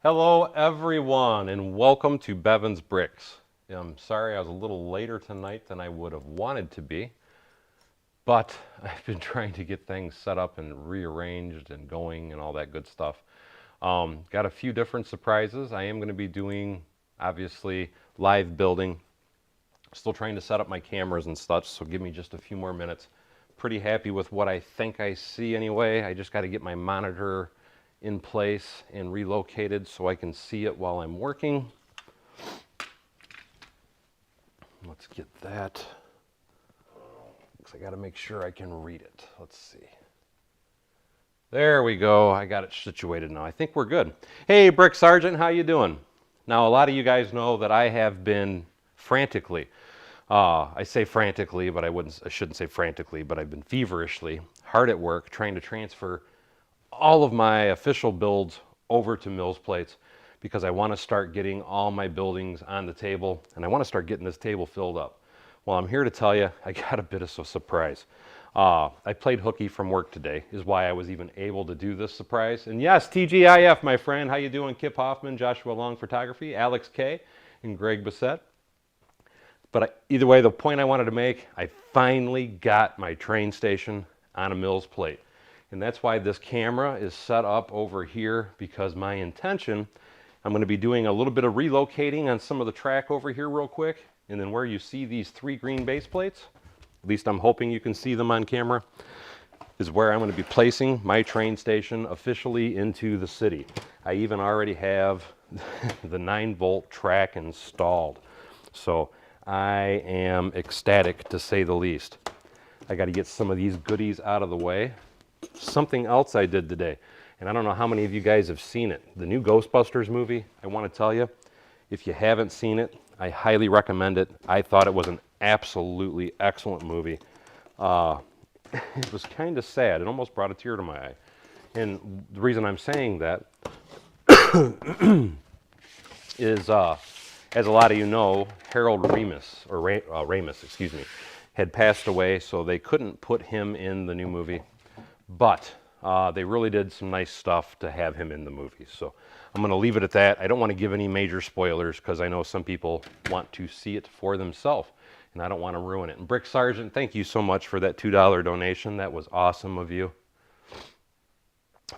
Hello everyone and welcome to Bevins Bricks. I'm sorry I was a little later tonight than I would have wanted to be, but I've been trying to get things set up and rearranged and going and all that good stuff. Got a few different surprises. I am going to be doing, obviously, live building. Still trying to set up my cameras and such, so give me just a few more minutes. Pretty happy with what I think I see anyway. I just got to get my monitor in place and relocated so I can see it while I'm working. Let's get that, because I got to make sure I can read it. Let's see. There we go. I got it situated now. I think we're good. Hey, Brick Sergeant, how you doing? Now, a lot of you guys know that I have been frantically, I say frantically, but I shouldn't say frantically, but I've been feverishly hard at work trying to transfer all of my official builds over to Mills plates because I want to start getting all my buildings on the table and I want to start getting this table filled up. Well, I'm here to tell you I got a bit of a surprise. I played hooky from work today is why I was even able to do this surprise. And yes, TGIF, my friend. How you doing? Kip Hoffman, Joshua Long Photography, Alex K, and Greg Bissett. But either way, the point I wanted to make, I finally got my train station on a Mills plate. And that's why this camera is set up over here, because my intention, I'm going to be doing a little bit of relocating on some of the track over here real quick. And then where you see these 3 green base plates, at least I'm hoping you can see them on camera, is where I'm going to be placing my train station officially into the city. I even already have the 9-volt track installed. So I am ecstatic to say the least. I got to get some of these goodies out of the way. Something else I did today, and I don't know how many of you guys have seen it. The new Ghostbusters movie, I want to tell you, if you haven't seen it, I highly recommend it. I thought it was an absolutely excellent movie. It was kind of sad. It almost brought a tear to my eye. And the reason I'm saying that is, as a lot of you know, Harold Ramis, excuse me, had passed away, so they couldn't put him in the new movie. But they really did some nice stuff to have him in the movie. So I'm going to leave it at that. I don't want to give any major spoilers because I know some people want to see it for themselves, and I don't want to ruin it. And Brick Sergeant, thank you so much for that $2 donation. That was awesome of you.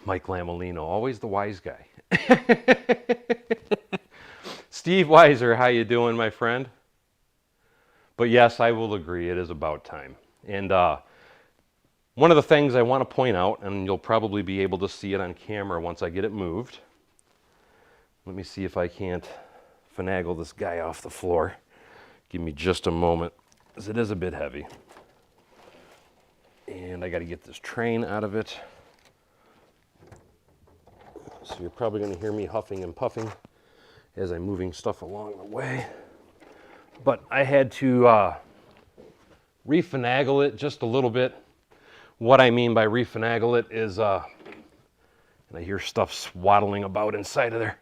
Mike Lamolino, always the wise guy. Steve Weiser, how you doing, my friend? But yes, I will agree, it is about time. And one of the things I want to point out, and you'll probably be able to see it on camera once I get it moved. Let me see if I can't finagle this guy off the floor. Give me just a moment, because it is a bit heavy. And I got to get this train out of it. So you're probably going to hear me huffing and puffing as I'm moving stuff along the way. But I had to refinagle it just a little bit. What I mean by refinagle it is, and I hear stuff swaddling about inside of there.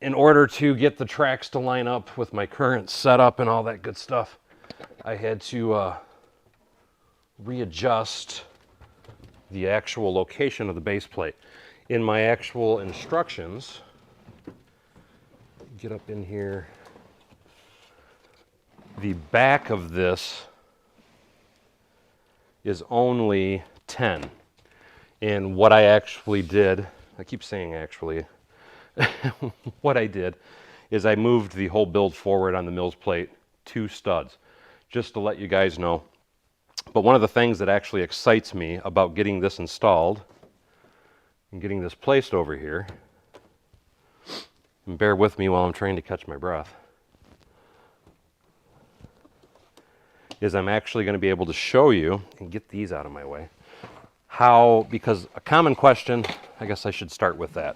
In order to get the tracks to line up with my current setup and all that good stuff, I had to readjust the actual location of the base plate. In my actual instructions, get up in here, the back of this is only 10. And what I actually did, I keep saying actually, what I did is I moved the whole build forward on the Mills plate 2 studs, just to let you guys know. But one of the things that actually excites me about getting this installed and getting this placed over here, and bear with me while I'm trying to catch my breath, is I'm actually going to be able to show you, and get these out of my way, how, because a common question, I guess I should start with that.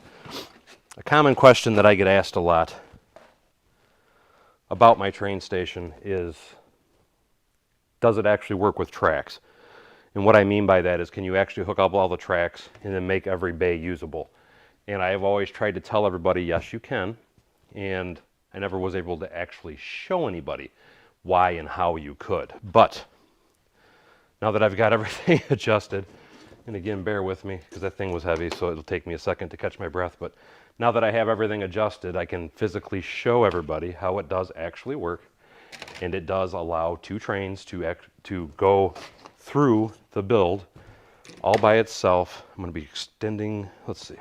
A common question that I get asked a lot about my train station is, does it actually work with tracks? And what I mean by that is, can you actually hook up all the tracks and then make every bay usable? And I have always tried to tell everybody, yes, you can. And I never was able to actually show anybody why and how you could. But now that I've got everything adjusted, And again, bear with me because that thing was heavy, so it'll take me a second to catch my breath. But now that I have everything adjusted, I can physically show everybody how it does actually work. And it does allow two trains to go through the build all by itself. I'm going to be extending, let's see,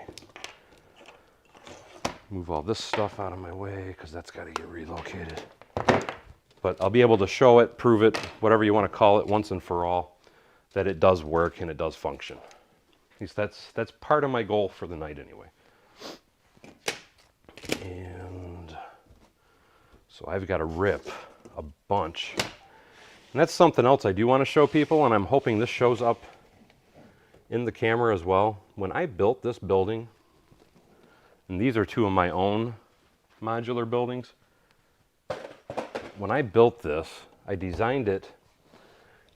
move all this stuff out of my way because that's got to get relocated. But I'll be able to show it, prove it, whatever you want to call it, once and for all, that it does work and it does function. At least that's part of my goal for the night anyway. And so I've got to rip a bunch. And that's something else I do want to show people, and I'm hoping this shows up in the camera as well. When I built this building, and these are two of my own modular buildings, when I built this, I designed it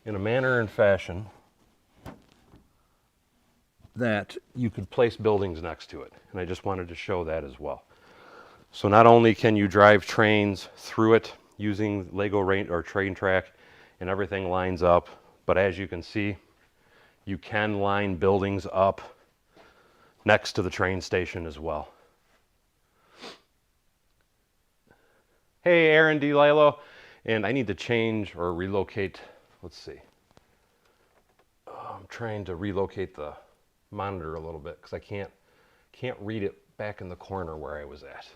in a manner and fashion that you could place buildings next to it. And I just wanted to show that as well. So not only can you drive trains through it using Lego or train track and everything lines up, but as you can see, you can line buildings up next to the train station as well. Hey, Aaron D. Lilo, and I need to change or relocate, let's see. I'm trying to relocate the monitor a little bit because I can't read it back in the corner where I was at.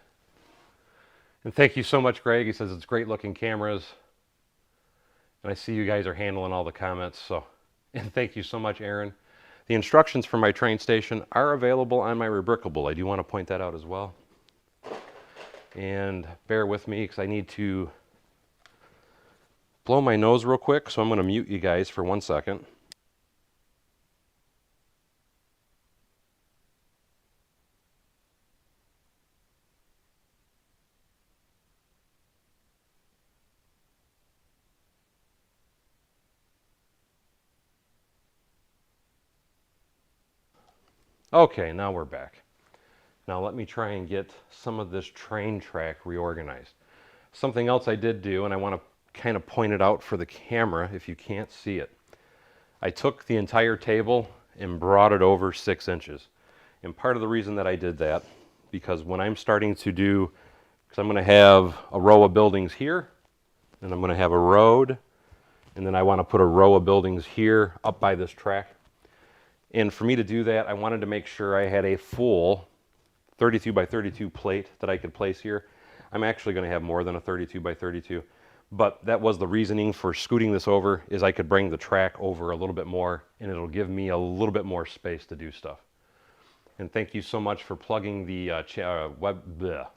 And thank you so much, Greg. He says it's great looking cameras. And I see you guys are handling all the comments, so, and thank you so much, Aaron. The instructions for my train station are available on my Rubricable. I do want to point that out as well. And bear with me because I need to blow my nose real quick, so I'm going to mute you guys for 1 second. Okay, now we're back. Now let me try and get some of this train track reorganized. Something else I did do, and I want to kind of point it out for the camera if you can't see it. I took the entire table and brought it over 6 inches. And part of the reason that I did that, because when I'm starting to do, because I'm going to have a row of buildings here, and I'm going to have a road, and then I want to put a row of buildings here up by this track. And for me to do that, I wanted to make sure I had a full 32 by 32 plate that I could place here. I'm actually going to have more than a 32 by 32, but that was the reasoning for scooting this over, is I could bring the track over a little bit more, and it'll give me a little bit more space to do stuff. And thank you so much for plugging the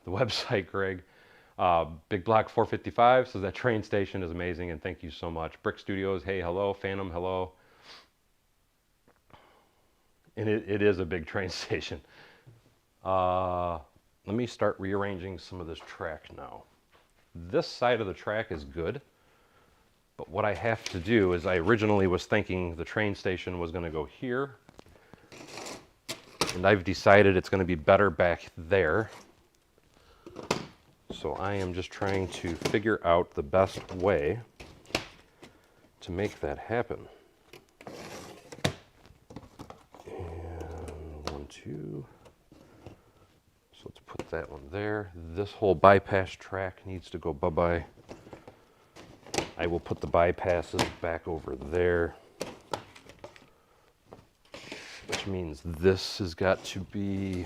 website, Greg. Big Block 455 says that train station is amazing, and thank you so much. Brick Studios, hey, hello. Phantom, hello. And it is a big train station. Let me start rearranging some of this track now. This side of the track is good, but what I have to do is I originally was thinking the train station was going to go here, and I've decided it's going to be better back there. So I am just trying to figure out the best way to make that happen. And 1, 2. So let's put that one there. This whole bypass track needs to go bye-bye. I will put the bypasses back over there, which means this has got to be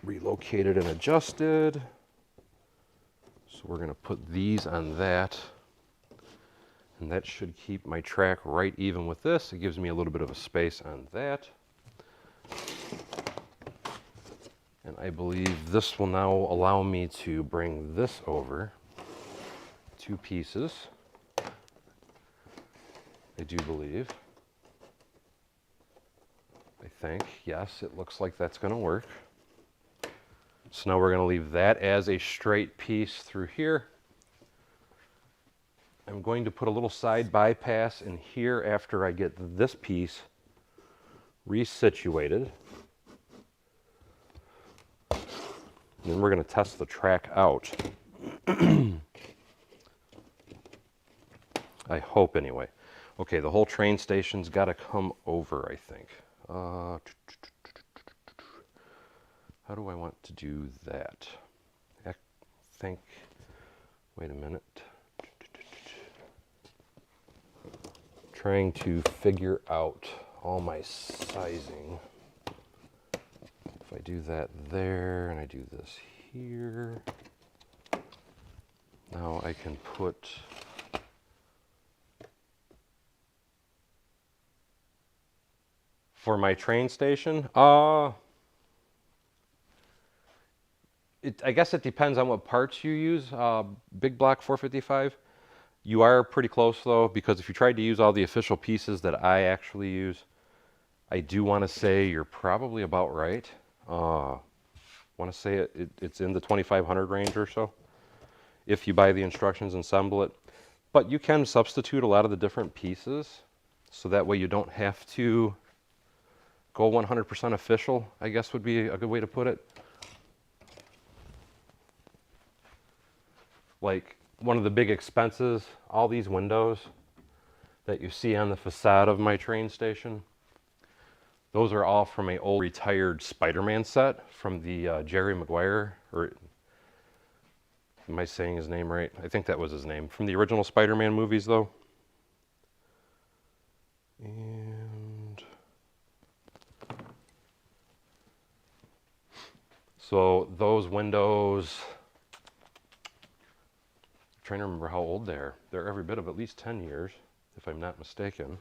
relocated and adjusted. So we're going to put these on that, and that should keep my track right even with this. It gives me a little bit of a space on that. And I believe this will now allow me to bring this over 2 pieces. I do believe. I think, yes, it looks like that's going to work. So now we're going to leave that as a straight piece through here. I'm going to put a little side bypass in here after I get this piece resituated. And then we're going to test the track out. I hope anyway. Okay, the whole train station's got to come over, I think. How do I want to do that? I think, wait a minute. Trying to figure out all my sizing. If I do that there and I do this here, now I can put for my train station. I guess it depends on what parts you use. Big block 455. You are pretty close though, because if you tried to use all the official pieces that I actually use, I do want to say you're probably about right. Want to say it's in the 2500 range or so if you buy the instructions and assemble it. But you can substitute a lot of the different pieces, so that way you don't have to go 100% official, I guess would be a good way to put it. Like one of the big expenses, all these windows that you see on the facade of my train station, those are all from an old retired Spider-Man set from the Jerry Maguire, or am I saying his name right? I think that was his name. From the original Spider-Man movies though. And so those windows, I'm trying to remember how old they are. They're every bit of at least 10 years, if I'm not mistaken.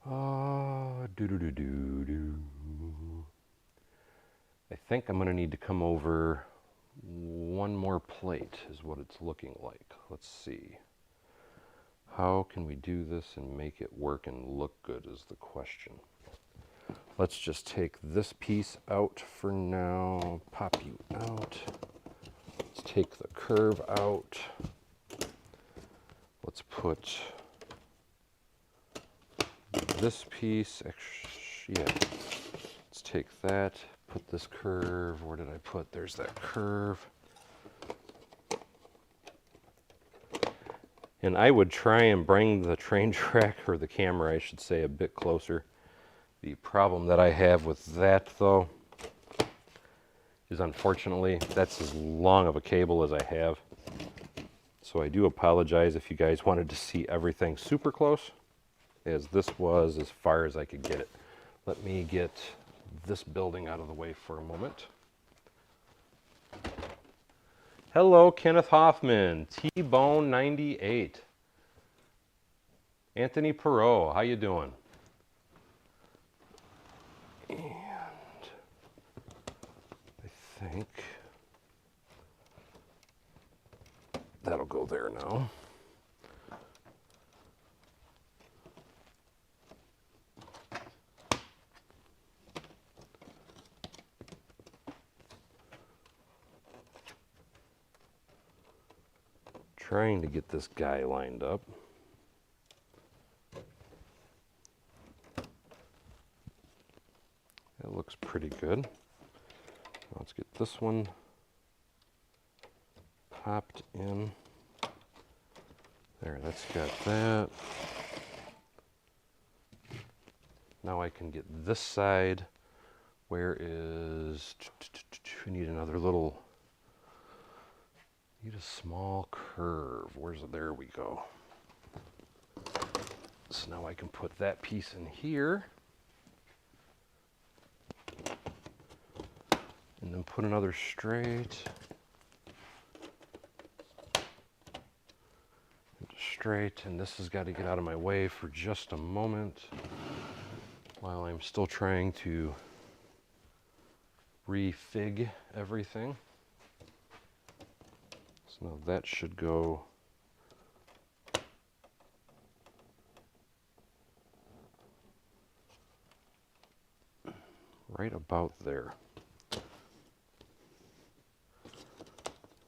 I think I'm going to need to come over one more plate is what it's looking like. Let's see. How can we do this and make it work and look good is the question. Let's just take this piece out for now. Pop you out. Let's take the curve out. Let's put this piece, yeah, let's take that, put this curve, where did I put, there's that curve. And I would try and bring the train track, or the camera I should say, a bit closer. The problem that I have with that though, is unfortunately, that's as long of a cable as I have. So I do apologize if you guys wanted to see everything super close, as this was as far as I could get it. Let me get this building out of the way for a moment. Hello, Kenneth Hoffman, T-Bone 98. Anthony Perot, how you doing? And I think that'll go there now. Trying to get this guy lined up. That looks pretty good. Let's get this one popped in. There, that's got that. Now I can get this side. Where is, we need another little, need a small curve. Where's it? There we go. So now I can put that piece in here. And then put another straight. And straight, and this has got to get out of my way for just a moment while I'm still trying to refig everything. So now that should go right about there.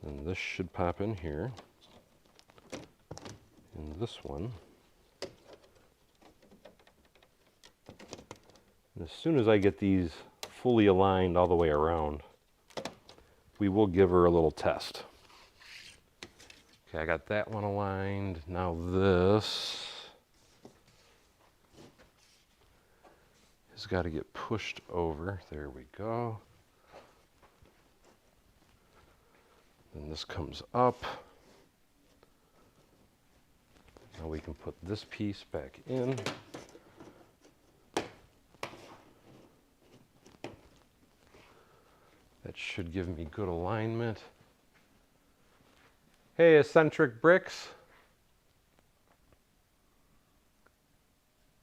And this should pop in here. And this one. And as soon as I get these fully aligned all the way around, we will give her a little test. Okay, I got that one aligned. Now this has got to get pushed over. There we go. Then this comes up. Now we can put this piece back in. That should give me good alignment. Hey, eccentric bricks.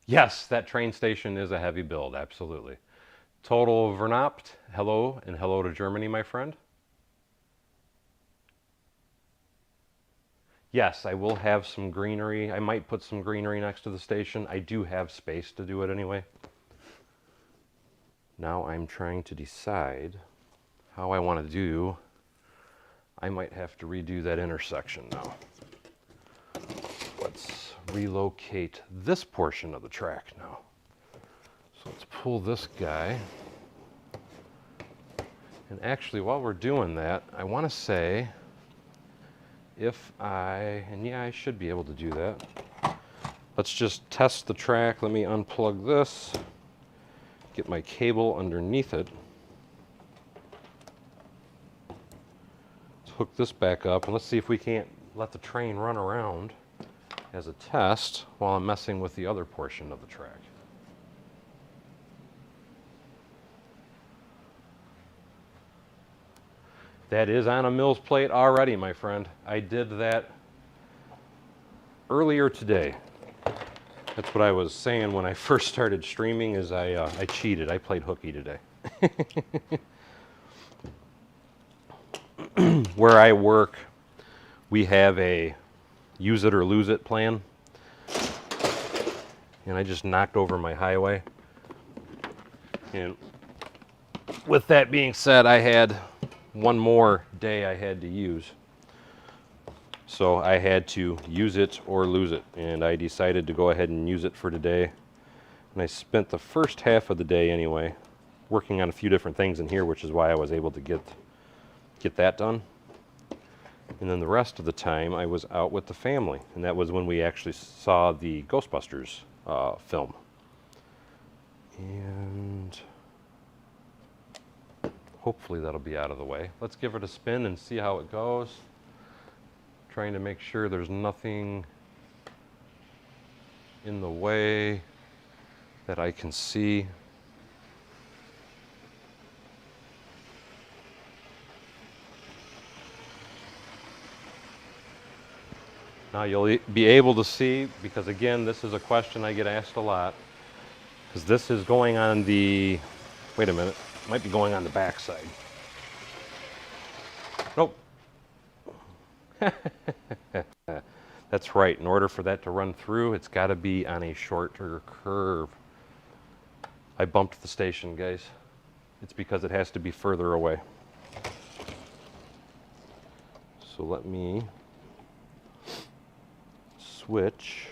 Yes, that train station is a heavy build, absolutely. Total Vernapt, hello, and hello to Germany, my friend. Yes, I will have some greenery. I might put some greenery next to the station. I do have space to do it anyway. Now I'm trying to decide how I want to do. I might have to redo that intersection now. Let's relocate this portion of the track now. So let's pull this guy. And actually, while we're doing that, I want to say, and yeah, I should be able to do that. Let's just test the track. Let me unplug this, get my cable underneath it. Let's hook this back up, and let's see if we can't let the train run around as a test while I'm messing with the other portion of the track. That is on a Mills plate already, my friend. I did that earlier today. That's what I was saying when I first started streaming, is I cheated. I played hooky today. Where I work, we have a use it or lose it plan. And I just knocked over my highway. And with that being said, I had one more day I had to use. So I had to use it or lose it. And I decided to go ahead and use it for today. And I spent the first half of the day anyway working on a few different things in here, which is why I was able to get that done. And then the rest of the time I was out with the family. And that was when we actually saw the Ghostbusters film. And hopefully that'll be out of the way. Let's give it a spin and see how it goes. Trying to make sure there's nothing in the way that I can see. Now you'll be able to see, because again, this is a question I get asked a lot, because this is going on the, wait a minute, it might be going on the back side. Nope. That's right, in order for that to run through, it's got to be on a shorter curve. I bumped the station, guys. It's because it has to be further away. So let me switch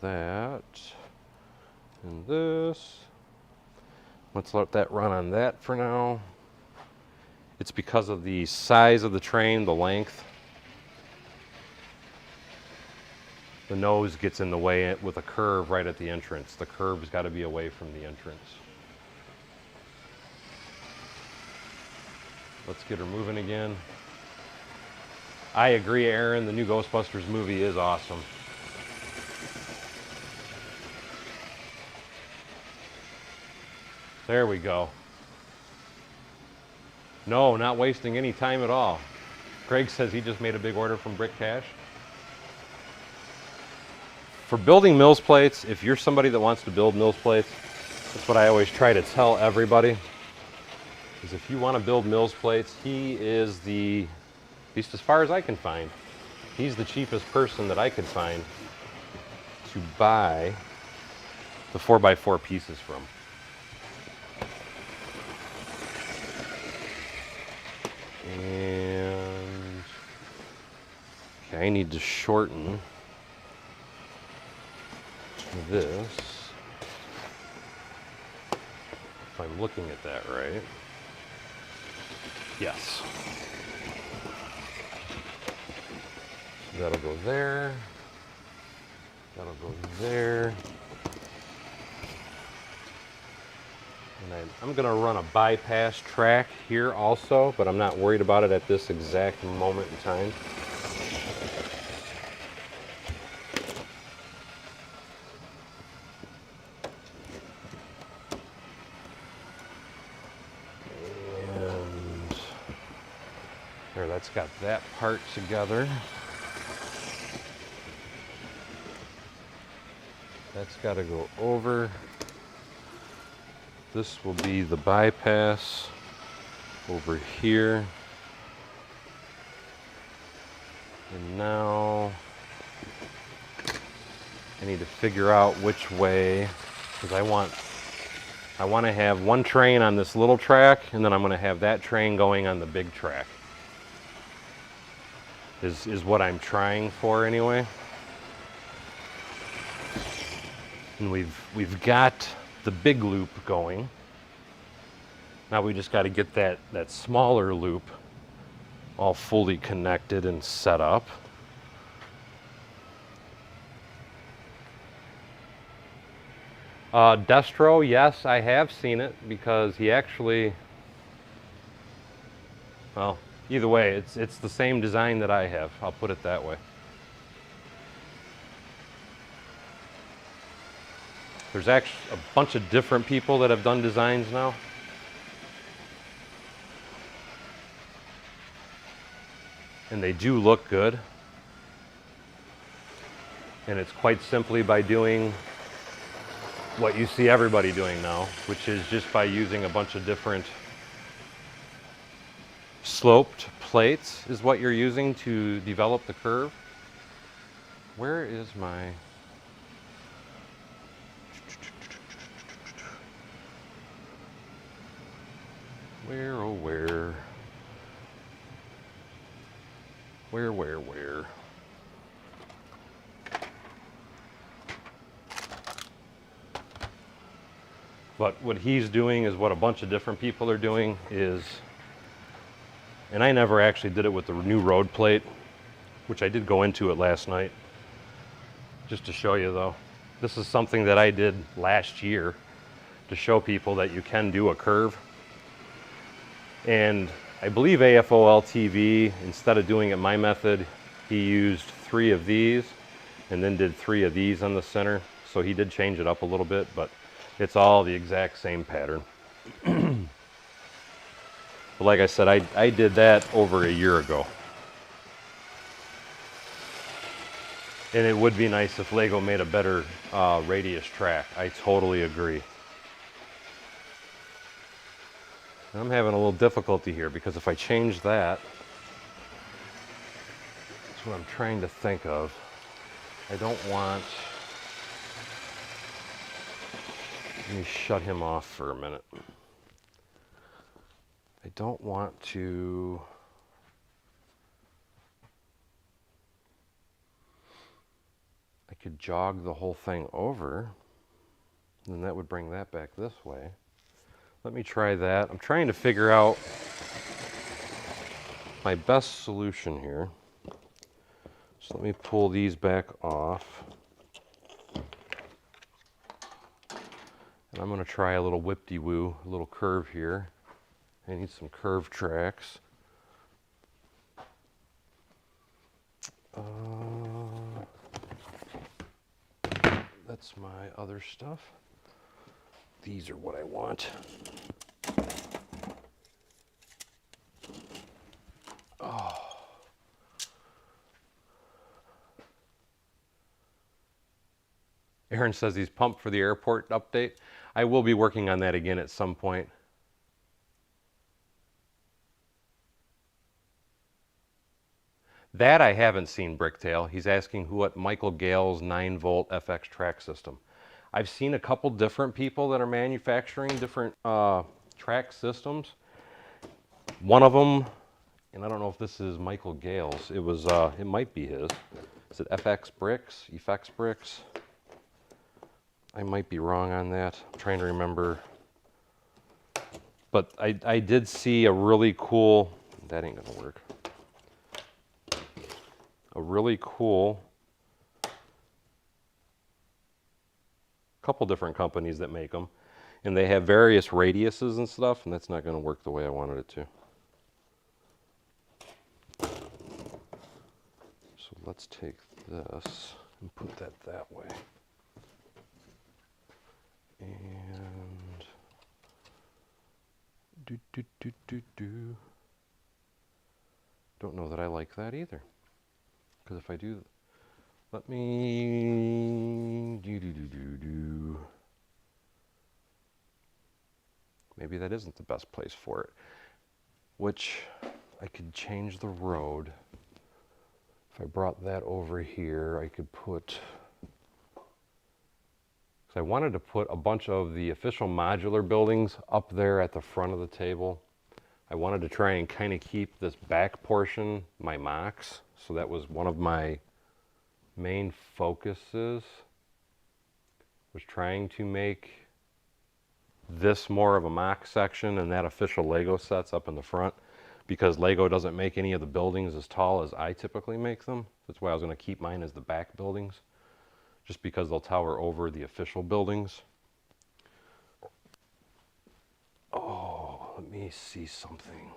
that and this. Let's let that run on that for now. It's because of the size of the train, the length. The nose gets in the way with a curve right at the entrance. The curve's got to be away from the entrance. Let's get her moving again. I agree, Aaron, the new Ghostbusters movie is awesome. There we go. No, not wasting any time at all. Craig says he just made a big order from Brick Cash. For building Mills plates, if you're somebody that wants to build Mills plates, that's what I always try to tell everybody, is if you want to build Mills plates, he is the, at least as far as I can find, he's the cheapest person that I could find to buy the 4x4 pieces from. And okay, I need to shorten this, if I'm looking at that right. Yes. That'll go there. That'll go there. And I'm going to run a bypass track here also, but I'm not worried about it at this exact moment in time. And there, that's got that part together. That's got to go over. This will be the bypass over here. And now I need to figure out which way, because I want to have one train on this little track, and then I'm going to have that train going on the big track. Is what I'm trying for anyway. And we've got the big loop going. Now we just got to get that smaller loop all fully connected and set up. Destro, yes, I have seen it because he actually, well, either way, it's the same design that I have. I'll put it that way. There's actually a bunch of different people that have done designs now. And they do look good. And it's quite simply by doing what you see everybody doing now, which is just by using a bunch of different sloped plates is what you're using to develop the curve. Where is my... Where, oh where? Where? But what he's doing is what a bunch of different people are doing is, and I never actually did it with the new road plate, which I did go into it last night, just to show you though. This is something that I did last year to show people that you can do a curve. And I believe AFOL TV, instead of doing it my method, he used 3 of these and then did 3 of these on the center. So he did change it up a little bit, but it's all the exact same pattern. But like I said, I did that over a year ago. And it would be nice if Lego made a better radius track. I totally agree. I'm having a little difficulty here because if I change that, that's what I'm trying to think of. I don't want, let me shut him off for a minute. I don't want to, I could jog the whole thing over, and that would bring that back this way. Let me try that. I'm trying to figure out my best solution here. So let me pull these back off. And I'm going to try a little whip-de-woo, a little curve here. I need some curve tracks. That's my other stuff. These are what I want. Oh. Aaron says he's pumped for the airport update. I will be working on that again at some point. That I haven't seen, Bricktail. He's asking what Michael Gale's 9-volt FX track system. I've seen a couple different people that are manufacturing different track systems. One of them, and I don't know if this is Michael Gale's, it might be his. Is it FX Bricks, Effects Bricks? I might be wrong on that. I'm trying to remember. But I did see a really cool, that ain't gonna work. a really cool, couple different companies that make them, and they have various radiuses and stuff, and that's not going to work the way I wanted it to. So let's take this and put that that way. And don't know that I like that either, because if I do, let me maybe that isn't the best place for it, which I could change the road. If I brought that over here, I could put, because I wanted to put a bunch of the official modular buildings up there at the front of the table. I wanted to try and kind of keep this back portion my mocks, so that was one of my main focuses, was trying to make this more of a mock section and that official Lego sets up in the front, because Lego doesn't make any of the buildings as tall as I typically make them. That's why I was going to keep mine as the back buildings, just because they'll tower over the official buildings. Oh, let me see something.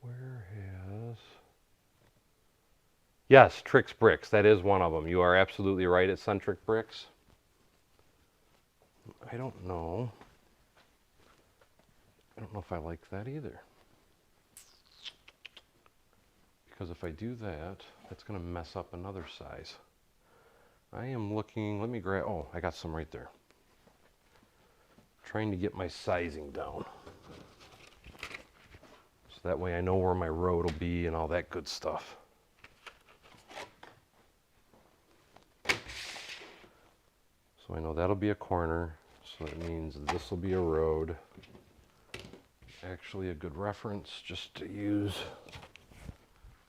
Where has... Yes, Trix Bricks. That is one of them. You are absolutely right. It's Centric Bricks. I don't know. I don't know if I like that either. Because if I do that, that's going to mess up another size. I am looking, let me grab, oh, I got some right there. Trying to get my sizing down. So that way I know where my road will be and all that good stuff. So I know that'll be a corner, so that means this will be a road. Actually a good reference just to use.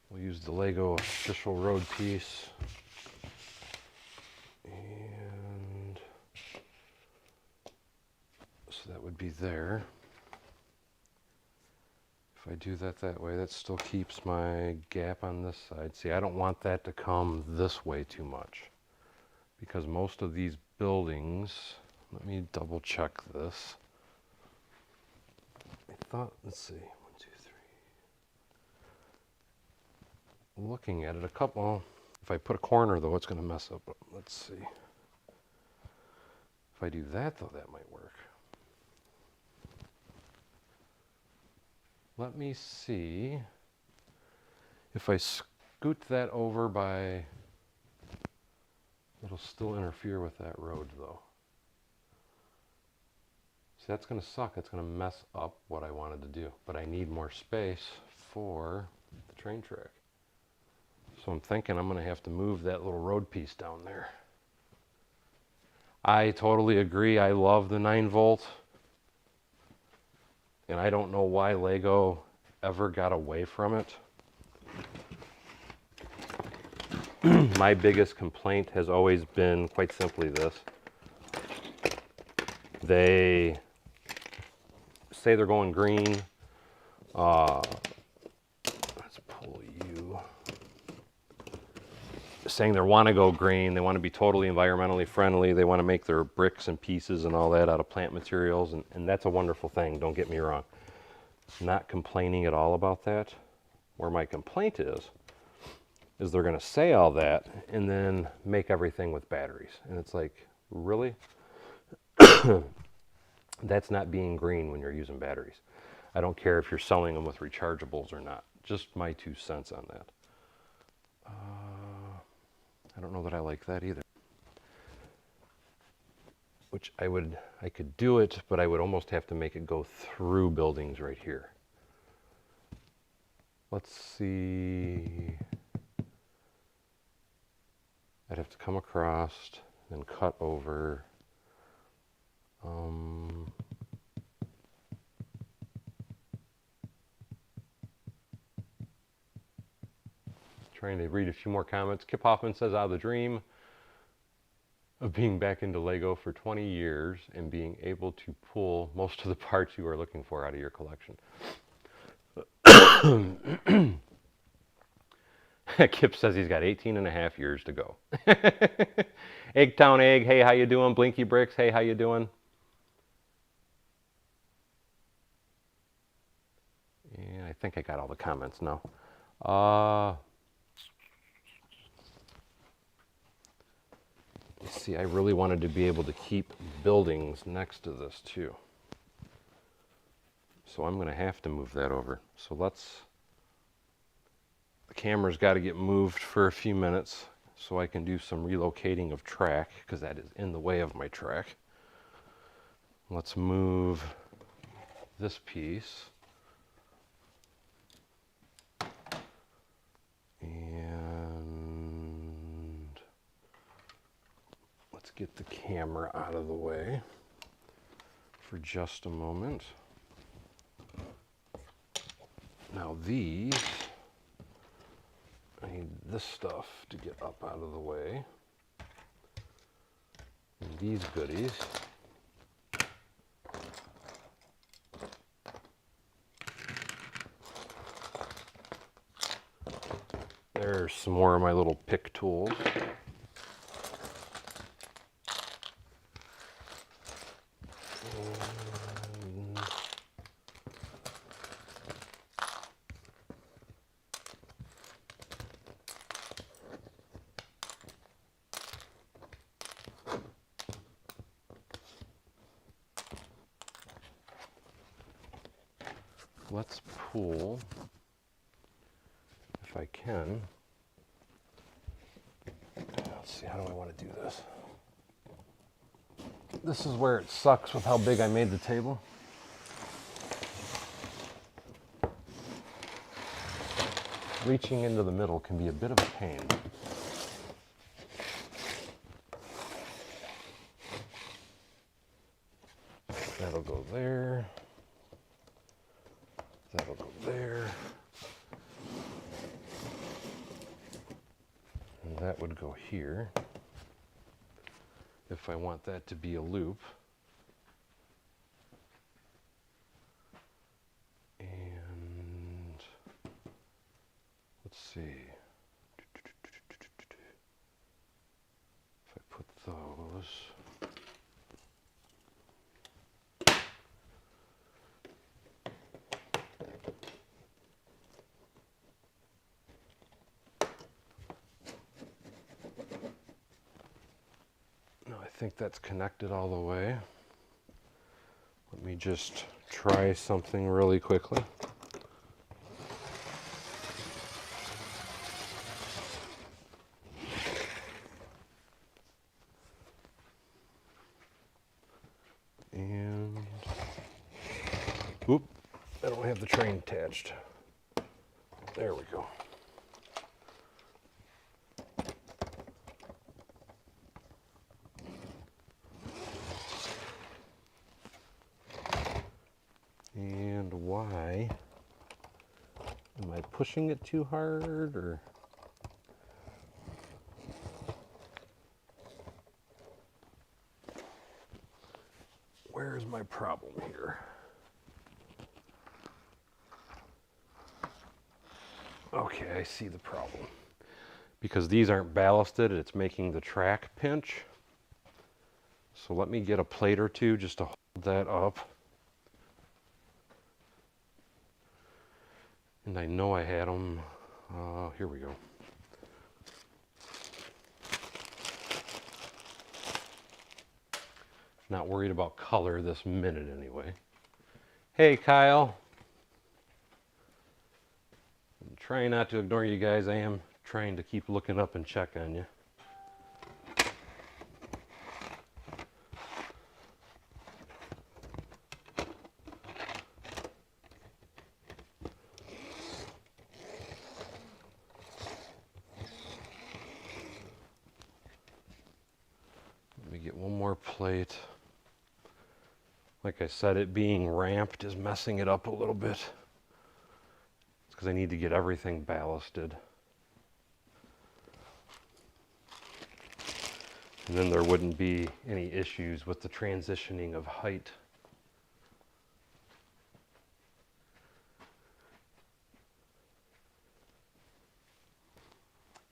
We'll use the Lego official road piece. And so that would be there. If I do that that way, that still keeps my gap on this side. See, I don't want that to come this way too much, because most of these buildings, let me double check this. I thought, let's see, 1, 2, 3. Looking at it, a couple, if I put a corner though, it's going to mess up. Let's see. If I do that though, that might work. Let me see if I scoot that over by, it'll still interfere with that road though. See, that's going to suck. It's going to mess up what I wanted to do, but I need more space for the train track. So I'm thinking I'm going to have to move that little road piece down there. I totally agree. I love the 9-volt. And I don't know why Lego ever got away from it. My biggest complaint has always been quite simply this. They say they're going green. Let's pull you. Saying they want to go green. They want to be totally environmentally friendly. They want to make their bricks and pieces and all that out of plant materials. And that's a wonderful thing. Don't get me wrong. Not complaining at all about that. Where my complaint is they're going to say all that and then make everything with batteries. And it's like, really? That's not being green when you're using batteries. I don't care if you're selling them with rechargeables or not. Just my 2 cents on that. I don't know that I like that either. Which I could do it, but I would almost have to make it go through buildings right here. Let's see. I'd have to come across and cut over. trying to read a few more comments. Kip Hoffman says, out of the dream of being back into Lego for 20 years and being able to pull most of the parts you are looking for out of your collection. Kip says he's got 18 and a half years to go. Eggtown Egg, hey, how you doing? Blinky Bricks, hey, how you doing? Yeah, I think I got all the comments now. Let's see, I really wanted to be able to keep buildings next to this too. So I'm going to have to move that over. So the camera's got to get moved for a few minutes so I can do some relocating of track, because that is in the way of my track. Let's move this piece. And let's get the camera out of the way for just a moment. Now these, I need this stuff to get up out of the way. And these goodies. There's some more of my little pick tools. Let's pull, if I can. Let's see, how do I want to do this? This is where it sucks with how big I made the table. Reaching into the middle can be a bit of a pain. That'll go there. That'll go there. And that would go here if I want that to be a loop. And let's see. If I put those. I think that's connected all the way. Let me just try something really quickly. And, oop, I don't have the train attached. There we go. And why? Am I pushing it too hard, or? Where's my problem here? Okay, I see the problem. Because these aren't ballasted, it's making the track pinch. So let me get a plate or two just to hold that up. And I know I had them. Here we go. Not worried about color this minute anyway. Hey, Kyle. I'm trying not to ignore you guys. I am trying to keep looking up and check on you. Get one more plate. Like I said, it being ramped is messing it up a little bit. It's because I need to get everything ballasted. And then there wouldn't be any issues with the transitioning of height.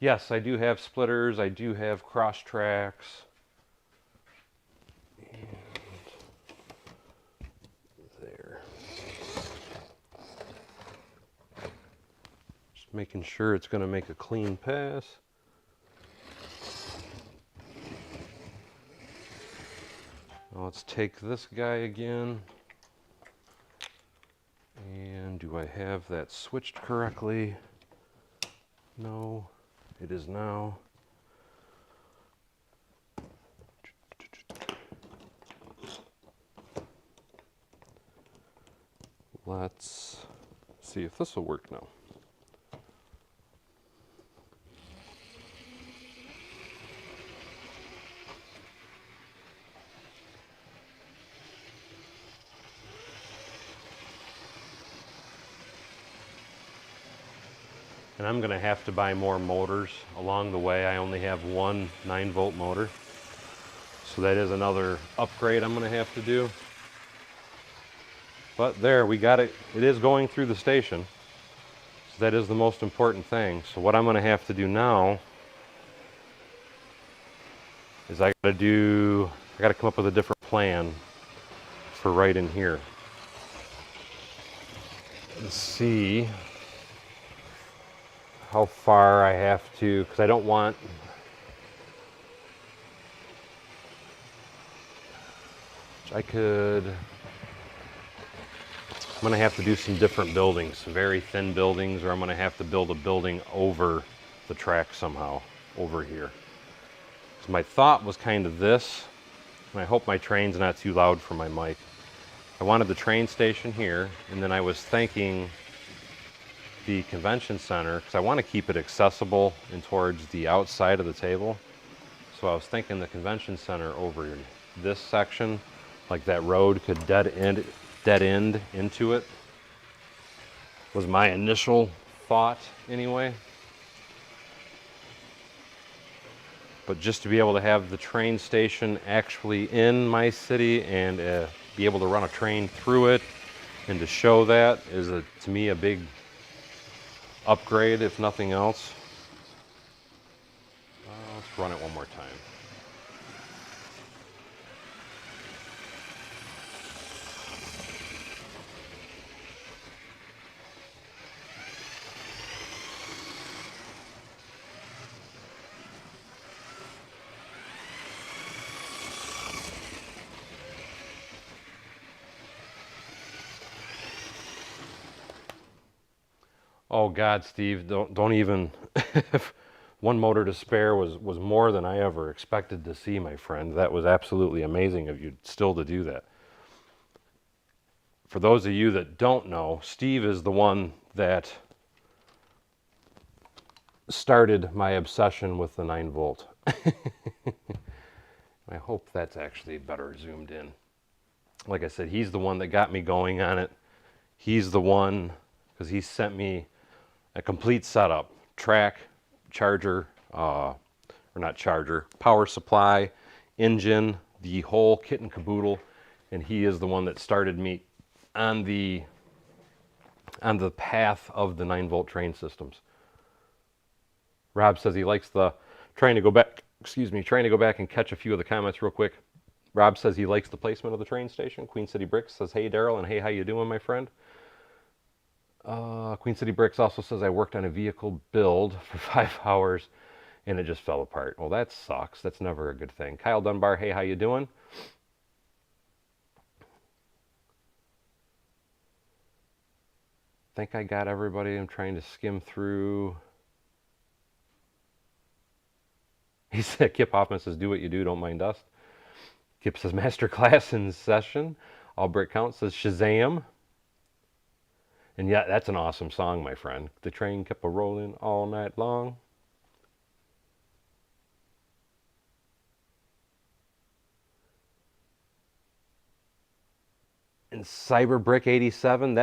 Yes, I do have splitters, I do have cross tracks. And there. Just making sure it's going to make a clean pass. Now let's take this guy again. And do I have that switched correctly? No, it is now. Let's see if this will work now. And I'm going to have to buy more motors along the way. I only have one 9-volt motor. So that is another upgrade I'm going to have to do. But there, we got it. It is going through the station. So that is the most important thing. So what I'm going to have to do now is I got to come up with a different plan for right in here. Let's see how far I have to, because I don't want, I'm going to have to do some different buildings, very thin buildings, or I'm going to have to build a building over the track somehow, over here. So my thought was kind of this, and I hope my train's not too loud for my mic. I wanted the train station here, and then I was thinking the convention center, because I want to keep it accessible and towards the outside of the table. So I was thinking the convention center over this section, like that road could dead end into it, was my initial thought anyway. But just to be able to have the train station actually in my city and be able to run a train through it and to show that is, to me, a big upgrade, if nothing else. Let's run it one more time. Oh God, Steve, don't even. One motor to spare was more than I ever expected to see, my friend. That was absolutely amazing of you still to do that. For those of you that don't know, Steve is the one that started my obsession with the 9-volt. I hope that's actually better zoomed in. Like I said, he's the one that got me going on it. He's the one, because he sent me a complete setup, track, charger, or not charger, power supply, engine, the whole kit and caboodle, and he is the one that started me on the path of the 9-volt train systems. Rob says he likes trying to go back and catch a few of the comments real quick. Rob says he likes the placement of the train station. Queen City Bricks says, hey Daryl, and hey, how you doing, my friend? Queen City Bricks also says, I worked on a vehicle build for 5 hours and it just fell apart. Well, that sucks. That's never a good thing. Kyle Dunbar, hey, how you doing? I think I got everybody. I'm trying to skim through. He said, Kip Hoffman says, do what you do, don't mind dust. Kip says, master class in session. All Brick Count says, Shazam. And yeah, that's an awesome song, my friend. The train kept a rolling all night long. And Cyber Brick 87,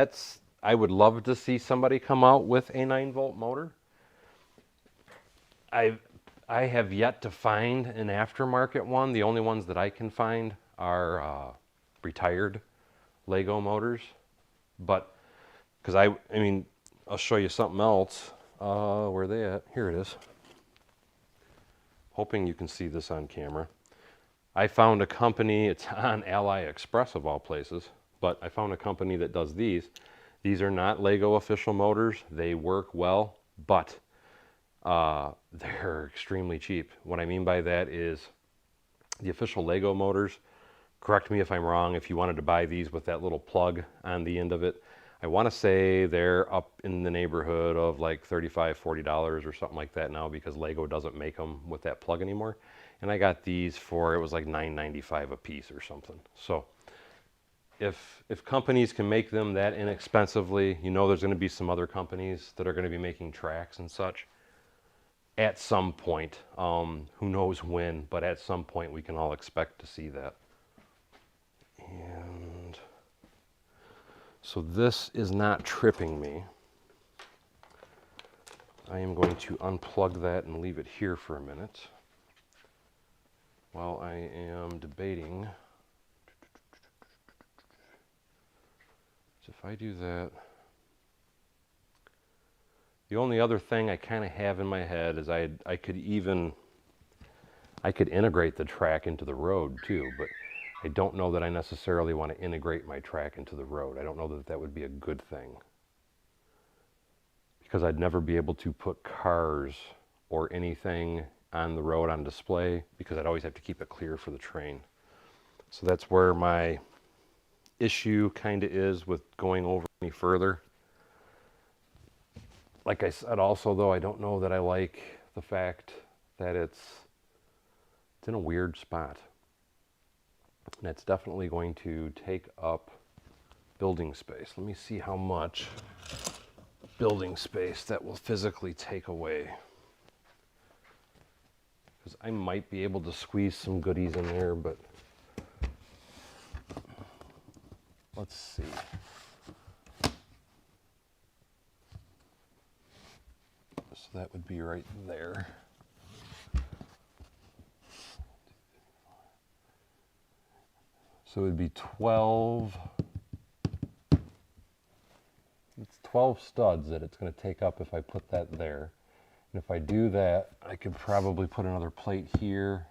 I would love to see somebody come out with a 9-volt motor. I have yet to find an aftermarket one. The only ones that I can find are retired Lego motors. But, because I mean, I'll show you something else. Where are they at? Here it is. Hoping you can see this on camera. I found a company, it's on AliExpress of all places, but I found a company that does these. These are not Lego official motors. They work well, but they're extremely cheap. What I mean by that is the official Lego motors, correct me if I'm wrong, if you wanted to buy these with that little plug on the end of it, I want to say they're up in the neighborhood of like $35, $40 or something like that now because Lego doesn't make them with that plug anymore. And I got these for, it was like $9.95 a piece or something. So if companies can make them that inexpensively, you know there's going to be some other companies that are going to be making tracks and such. At some point, who knows when, but at some point we can all expect to see that. And so this is not tripping me. I am going to unplug that and leave it here for a minute while I am debating. So if I do that, the only other thing I kind of have in my head is I could integrate the track into the road too, but I don't know that I necessarily want to integrate my track into the road. I don't know that that would be a good thing because I'd never be able to put cars or anything on the road on display because I'd always have to keep it clear for the train. So that's where my issue kind of is with going over any further. Like I said also though, I don't know that I like the fact that it's in a weird spot. And it's definitely going to take up building space. Let me see how much building space that will physically take away. Because I might be able to squeeze some goodies in there, but let's see. So that would be right there. So it would be 12. It's 12 studs that it's going to take up if I put that there. And if I do that, I could probably put another plate here,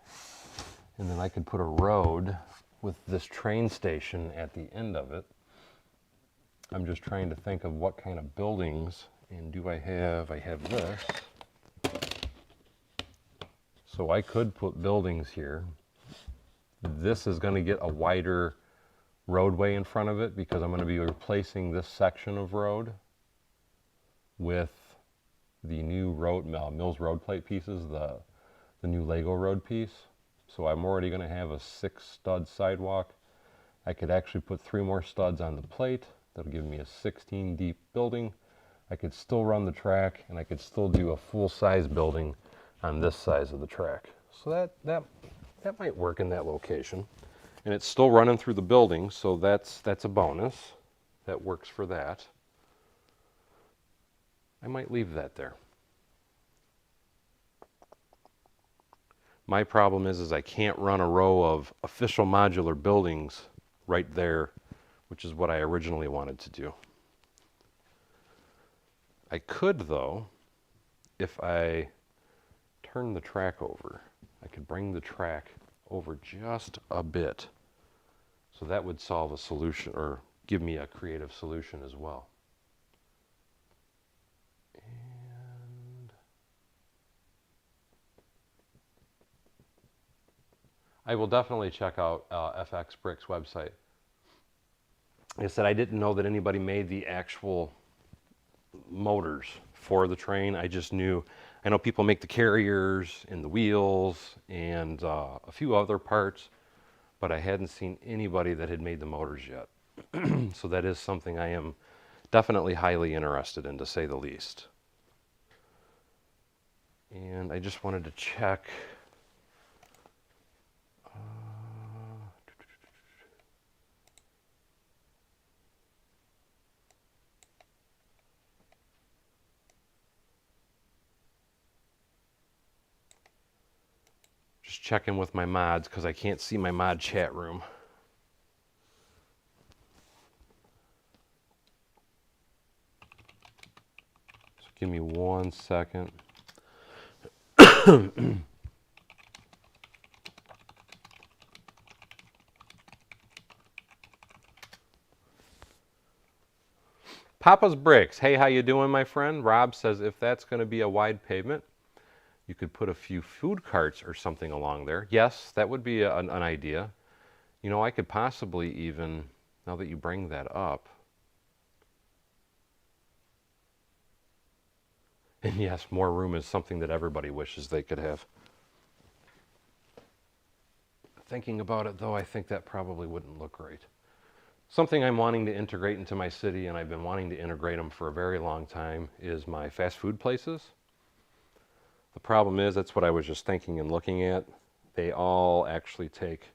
and then I could put a road with this train station at the end of it. I'm just trying to think of what kind of buildings, and do I have this. So I could put buildings here. This is going to get a wider roadway in front of it because I'm going to be replacing this section of road with the new road Mills road plate pieces, the new Lego road piece. So I'm already going to have a 6-stud sidewalk. I could actually put 3 more studs on the plate. That'll give me a 16 deep building. I could still run the track and I could still do a full-size building on this size of the track. So that might work in that location. And it's still running through the building, so that's a bonus. That works for that. I might leave that there. My problem is I can't run a row of official modular buildings right there, which is what I originally wanted to do. I could, though, if I turn the track over, I could bring the track over just a bit. So that would solve a solution or give me a creative solution as well. And I will definitely check out FX Bricks website. Like I said, I didn't know that anybody made the actual motors for the train. I just knew, I know people make the carriers and the wheels and a few other parts, but I hadn't seen anybody that had made the motors yet. So that is something I am definitely highly interested in, to say the least. And I just wanted to check. just checking with my mods because I can't see my mod chat room. So give me 1 second. Papa's Bricks. Hey, how you doing, my friend? Rob says if that's going to be a wide pavement, you could put a few food carts or something along there. Yes, that would be an idea. You know, I could possibly even, now that you bring that up, and yes, more room is something that everybody wishes they could have. Thinking about it, though, I think that probably wouldn't look great. Something I'm wanting to integrate into my city, and I've been wanting to integrate them for a very long time, is my fast food places. The problem is, that's what I was just thinking and looking at. They all actually take,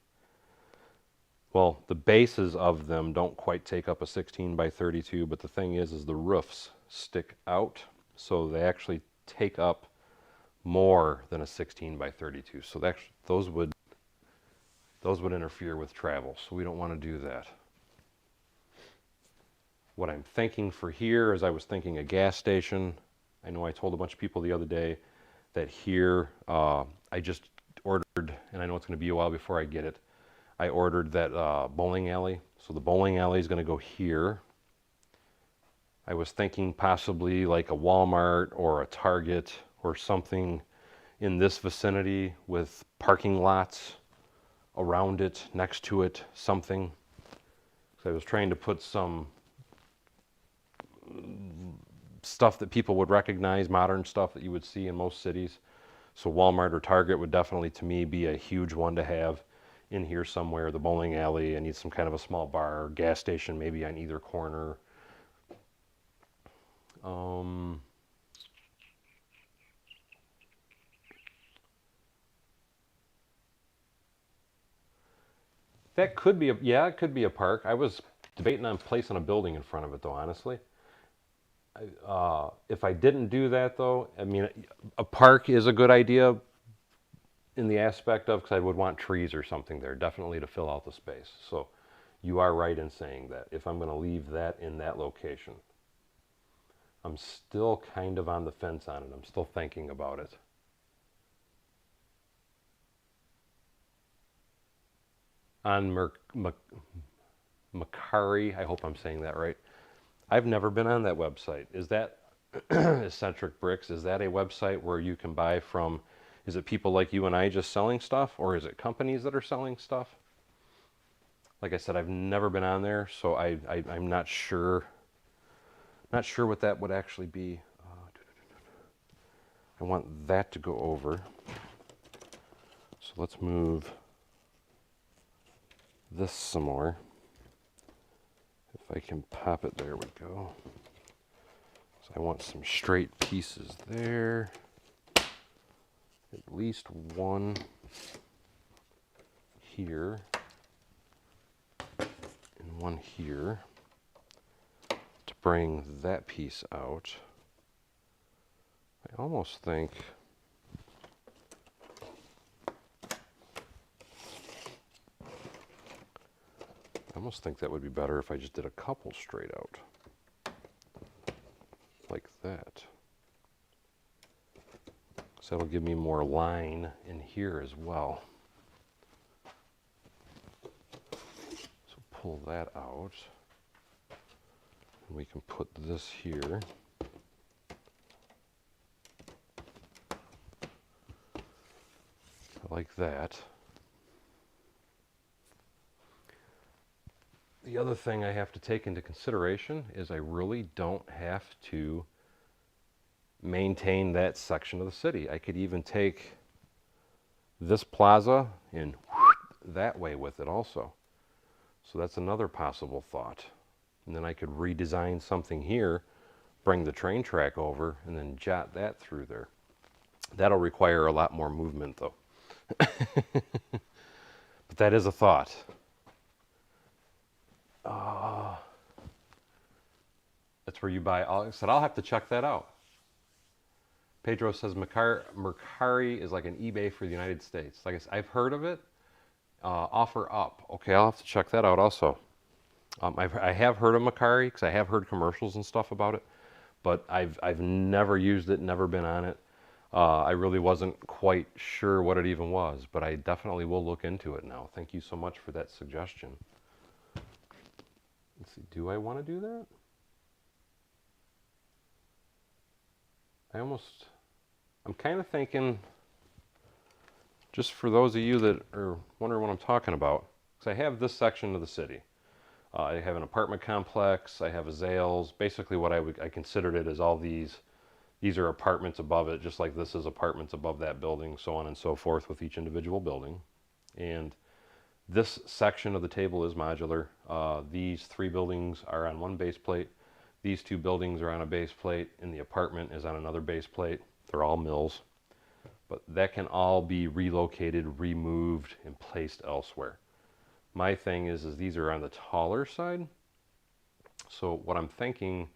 well, the bases of them don't quite take up a 16 by 32, but the thing is the roofs stick out, so they actually take up more than a 16 by 32. So those would interfere with travel, so we don't want to do that. What I'm thinking for here is I was thinking a gas station. I know I told a bunch of people the other day that here I just ordered, and I know it's going to be a while before I get it, I ordered that bowling alley. So the bowling alley is going to go here. I was thinking possibly like a Walmart or a Target or something in this vicinity with parking lots around it, next to it, something. So I was trying to put some stuff that people would recognize, modern stuff that you would see in most cities. So Walmart or Target would definitely, to me, be a huge one to have in here somewhere. The bowling alley, I need some kind of a small bar, gas station maybe on either corner. That could be it could be a park. I was debating on placing a building in front of it, though, honestly. If I didn't do that, though, I mean, a park is a good idea in the aspect of, because I would want trees or something there, definitely to fill out the space. So you are right in saying that. If I'm going to leave that in that location, I'm still kind of on the fence on it. I'm still thinking about it. On Macari, I hope I'm saying that right. I've never been on that website. Is that Eccentric Bricks? Is that a website where you can buy from, is it people like you and I just selling stuff, or is it companies that are selling stuff? Like I said, I've never been on there, so I'm not sure. Not sure what that would actually be. I want that to go over. So let's move this some more. If I can pop it, there we go. So I want some straight pieces there. At least one here and one here to bring that piece out. I almost think that would be better if I just did a couple straight out like that. So that'll give me more line in here as well. So pull that out. And we can put this here. Like that. The other thing I have to take into consideration is I really don't have to maintain that section of the city. I could even take this plaza and that way with it also. So that's another possible thought. And then I could redesign something here, bring the train track over, and then jot that through there. That'll require a lot more movement, though. But that is a thought. That's where you buy all. I said, I'll have to check that out. Pedro says Mercari is like an eBay for the United States. Like I've heard of it. Offer up. Okay, I'll have to check that out also. I have heard of Mercari because I have heard commercials and stuff about it, but I've never used it, never been on it. I really wasn't quite sure what it even was, but I definitely will look into it now. Thank you so much for that suggestion. Let's see, do I want to do that? I'm kind of thinking, just for those of you that are wondering what I'm talking about, because I have this section of the city. I have an apartment complex, I have azales. Basically what I considered it as all these are apartments above it, just like this is apartments above that building, so on and so forth with each individual building. And this section of the table is modular. These 3 buildings are on one base plate. These 2 buildings are on a base plate, and the apartment is on another base plate. They're all mills. But that can all be relocated, removed, and placed elsewhere. My thing is these are on the taller side. So what I'm thinking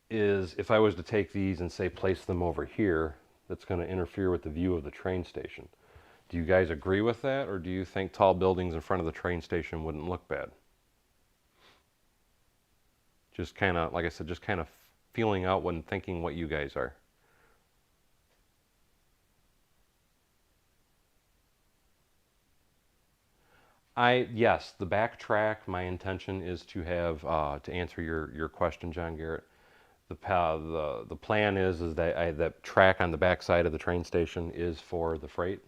is if I was to take these and say place them over here, that's going to interfere with the view of the train station. Do you guys agree with that, or do you think tall buildings in front of the train station wouldn't look bad? Just kind of, like I said, just kind of feeling out when thinking what you guys are. Yes, the backtrack, my intention is to have, to answer your question, John Garrett, the plan is that the track on the back side of the train station is for the freight,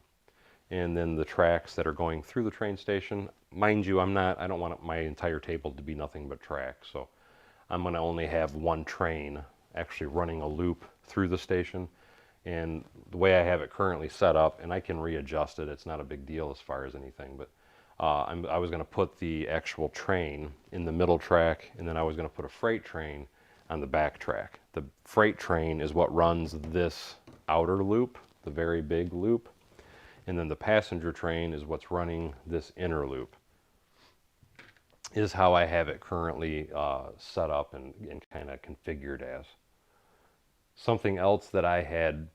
and then the tracks that are going through the train station, mind you, I don't want my entire table to be nothing but track, so I'm going to only have one train actually running a loop through the station. And the way I have it currently set up, and I can readjust it, it's not a big deal as far as anything, but I was going to put the actual train in the middle track, and then I was going to put a freight train on the back track. The freight train is what runs this outer loop, the very big loop, and then the passenger train is what's running this inner loop. Is how I have it currently set up and kind of configured as. Something else that I had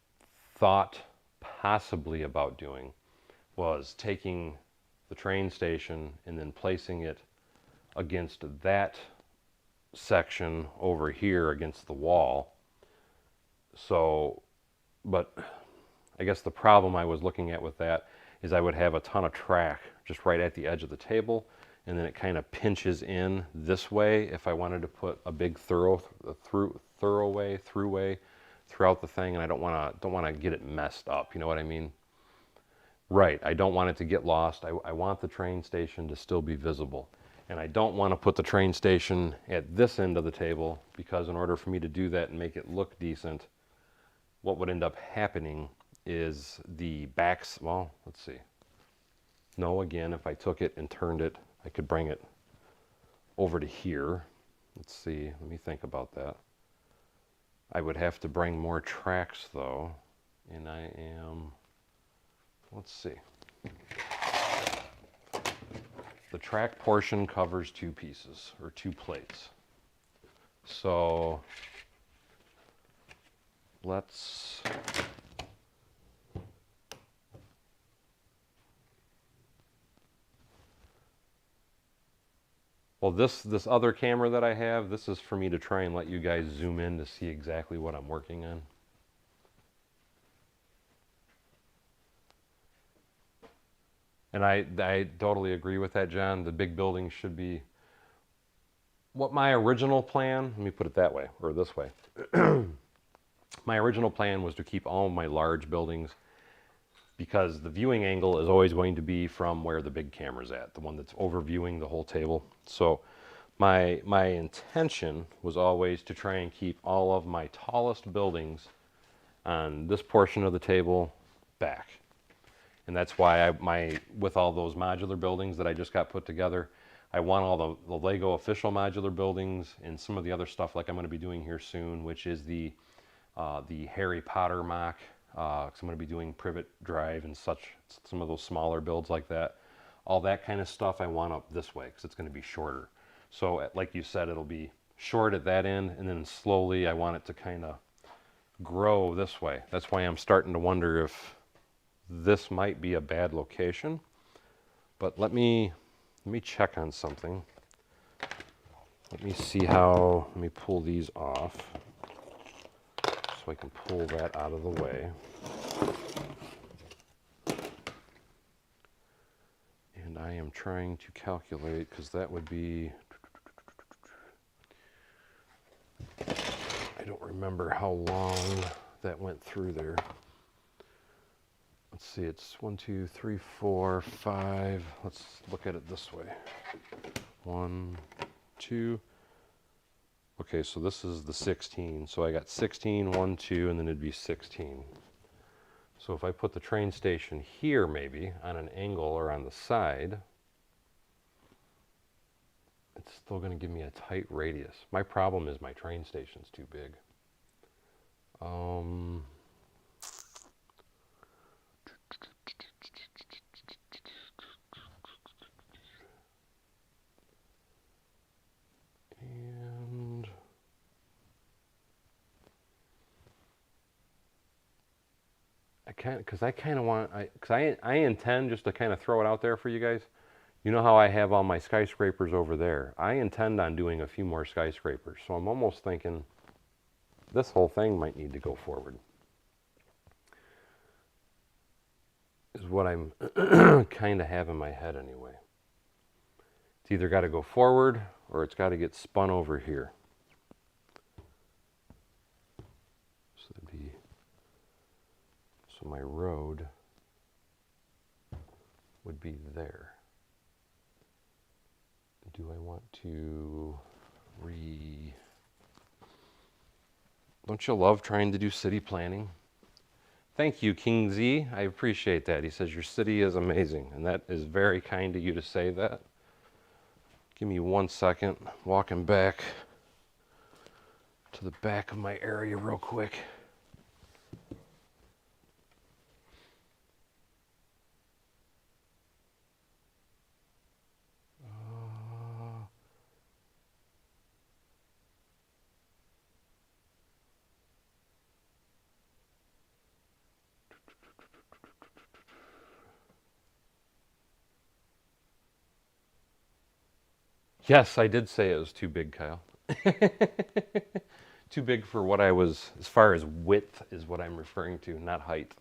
thought possibly about doing was taking the train station and then placing it against that section over here against the wall. So, but I guess the problem I was looking at with that is I would have a ton of track just right at the edge of the table, and then it kind of pinches in this way if I wanted to put a big throughway throughout the thing, and I don't want to get it messed up, you know what I mean? Right, I don't want it to get lost. I want the train station to still be visible. And I don't want to put the train station at this end of the table, because in order for me to do that and make it look decent, what would end up happening is the backs, well, let's see. No, again, if I took it and turned it, I could bring it over to here. Let's see, let me think about that. I would have to bring more tracks though, and I am, let's see. The track portion covers 2 pieces, or 2 plates. So let's, well, this other camera that I have, this is for me to try and let you guys zoom in to see exactly what I'm working on. And I totally agree with that, John. The big buildings should be, what my original plan, let me put it that way, or this way. My original plan was to keep all of my large buildings, because the viewing angle is always going to be from where the big camera's at, the one that's overviewing the whole table. So my intention was always to try and keep all of my tallest buildings on this portion of the table back. And that's why with all those modular buildings that I just got put together, I want all the Lego official modular buildings and some of the other stuff like I'm going to be doing here soon, which is the Harry Potter mock. Because I'm going to be doing Privet Drive and some of those smaller builds like that. All that kind of stuff I want up this way because it's going to be shorter. So like you said, it'll be short at that end, and then slowly I want it to kind of grow this way. That's why I'm starting to wonder if this might be a bad location. But let me check on something. Let me see how, let me pull these off so I can pull that out of the way. And I am trying to calculate, because that would be, I don't remember how long that went through there. Let's see, it's 1, 2, 3, 4, 5. Let's look at it this way. 1, 2. Okay, so this is the 16. So I got 16, 1, 2, and then it'd be 16. So if I put the train station here, maybe on an angle or on the side, it's still going to give me a tight radius. My problem is my train station's too big. And I kind of want, because I intend just to kind of throw it out there for you guys. You know how I have all my skyscrapers over there? I intend on doing a few more skyscrapers. So I'm almost thinking this whole thing might need to go forward. Is what I'm kind of have in my head anyway. It's either got to go forward or it's got to get spun over here. So that'd be, so my road would be there. Do I want to Don't you love trying to do city planning? Thank you, King Z. I appreciate that. He says your city is amazing, and that is very kind of you to say that. Give me 1 second, walking back to the back of my area real quick. Yes, I did say it was too big, Kyle. Too big for what I was, as far as width is what I'm referring to, not height.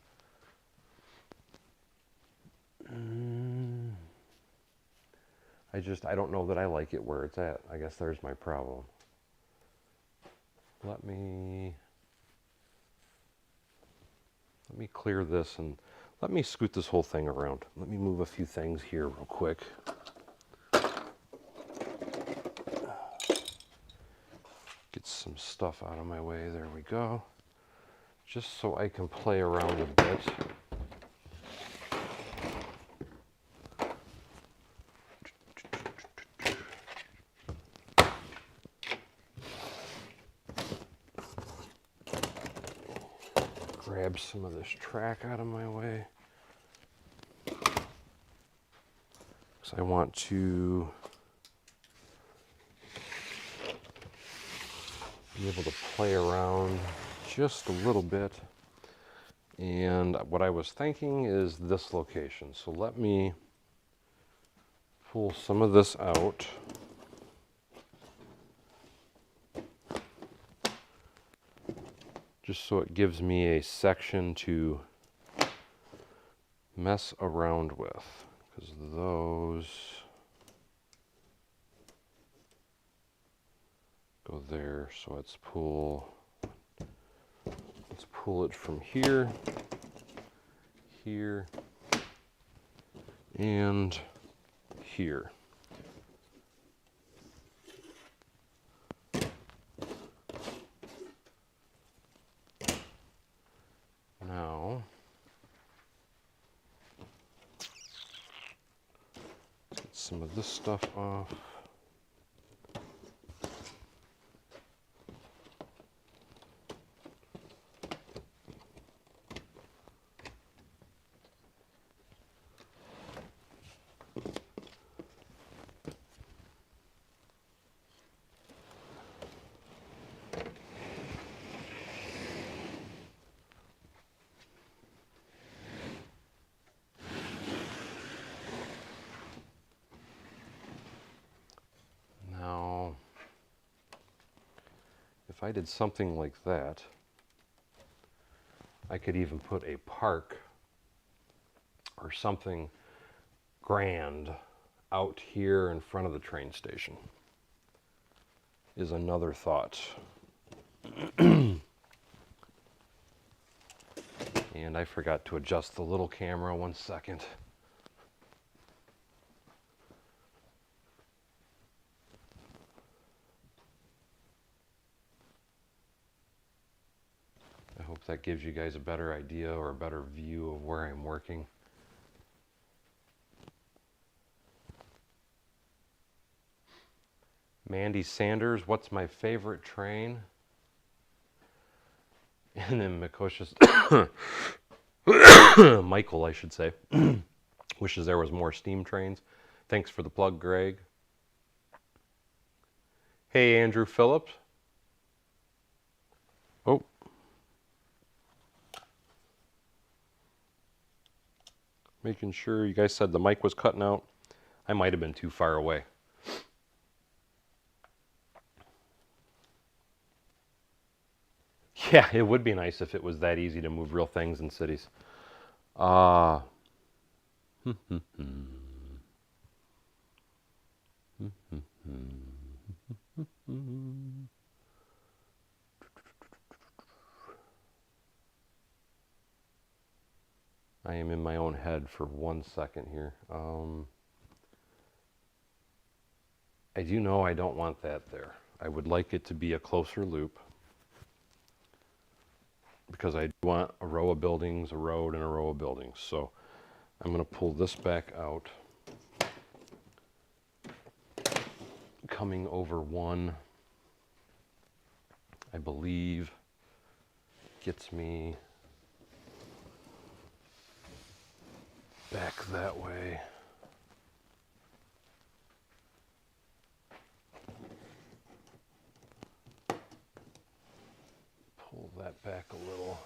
I don't know that I like it where it's at. I guess there's my problem. Let me clear this and let me scoot this whole thing around. Let me move a few things here real quick. Get some stuff out of my way. There we go. Just so I can play around a bit. Grab some of this track out of my way. Because I want to be able to play around just a little bit. And what I was thinking is this location. So let me pull some of this out. Just so it gives me a section to mess around with. Because those go there. So let's pull it from here, here, and here. Now, let's get some of this stuff off. if I did something like that, I could even put a park or something grand out here in front of the train station, is another thought. And I forgot to adjust the little camera, 1 second. I hope that gives you guys a better idea or a better view of where I'm working. Mandy Sanders, what's my favorite train? And then Mikosha's, Michael, I should say, wishes there was more steam trains. Thanks for the plug, Greg. Hey, Andrew Phillips. Oh. Making sure, you guys said the mic was cutting out. I might have been too far away. Yeah, it would be nice if it was that easy to move real things in cities. I am in my own head for 1 second here. I do know I don't want that there. I would like it to be a closer loop, because I do want a row of buildings, a road, and a row of buildings. So I'm going to pull this back out, coming over one, I believe, gets me back that way. Pull that back a little.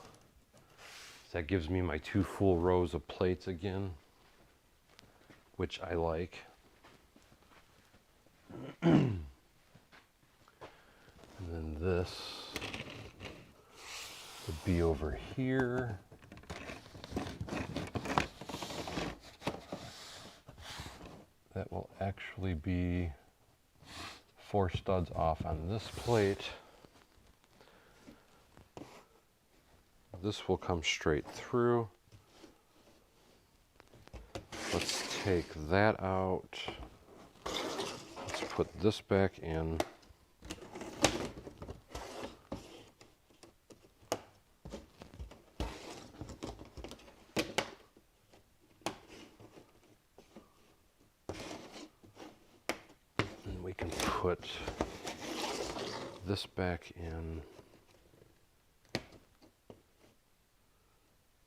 So that gives me my 2 full rows of plates again, which I like. And then this would be over here. That will actually be 4 studs off on this plate. This will come straight through. Let's take that out. Let's put this back in. And we can put this back in.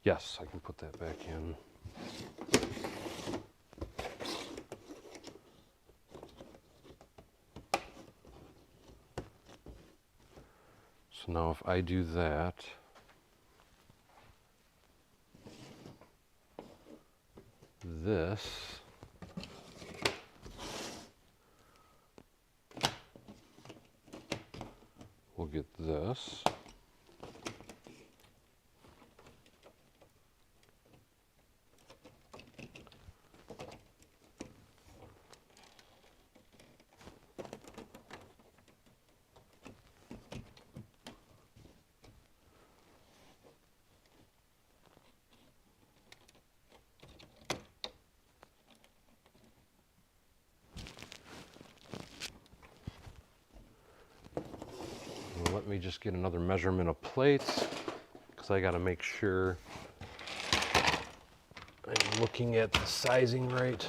Yes, I can put that back in. So now if I do that, this will get this. Let me just get another measurement of plates, because I got to make sure I'm looking at the sizing right.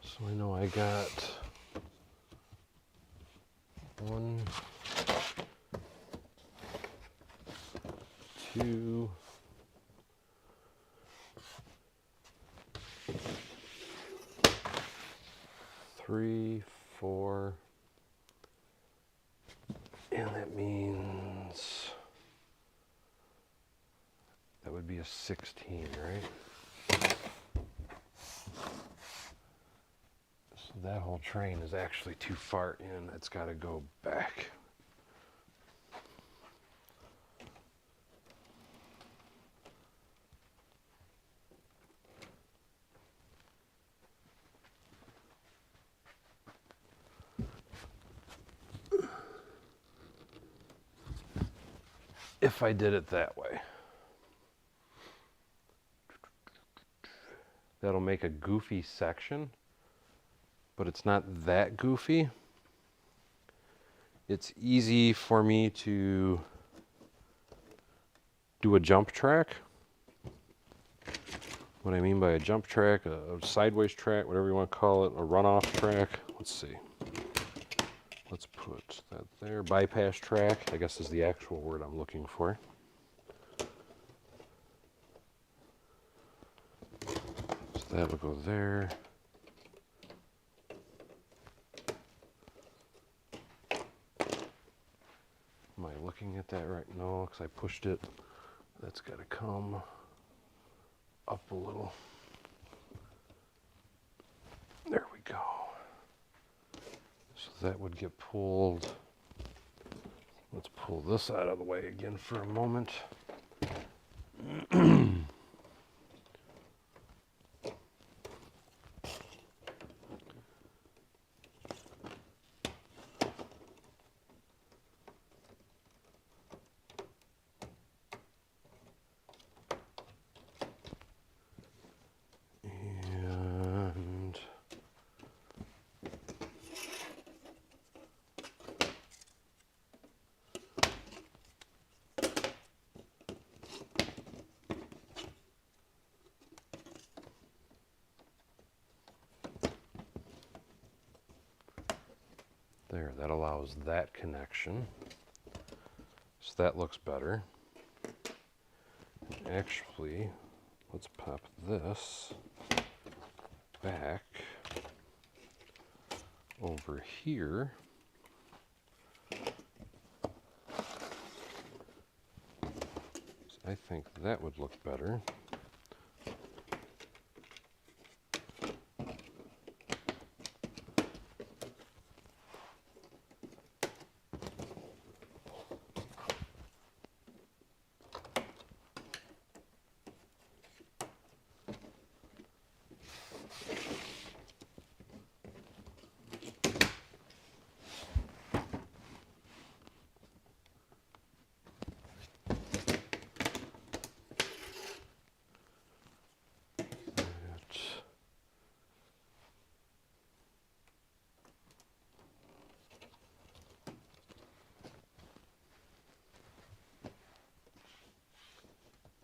So I know I got 1, 2, 3, 4, and that means that would would be a 16, right? So that whole train is actually too far in. It's got to go back. If I did it that way. That'll make a goofy section, but it's not that goofy. It's easy for me to do a jump track. What I mean by a jump track, a sideways track, whatever you want to call it, a runoff track. Let's see. Let's put that there. Bypass track, I guess is the actual word I'm looking for. So that'll go there. Am I looking at that right? No, because I pushed it. That's got to come up a little. There we go. So that would get pulled. Let's pull this out of the way again for a moment. There, that allows that connection. So that looks better. Actually, let's pop this back over here. So I think that would look better.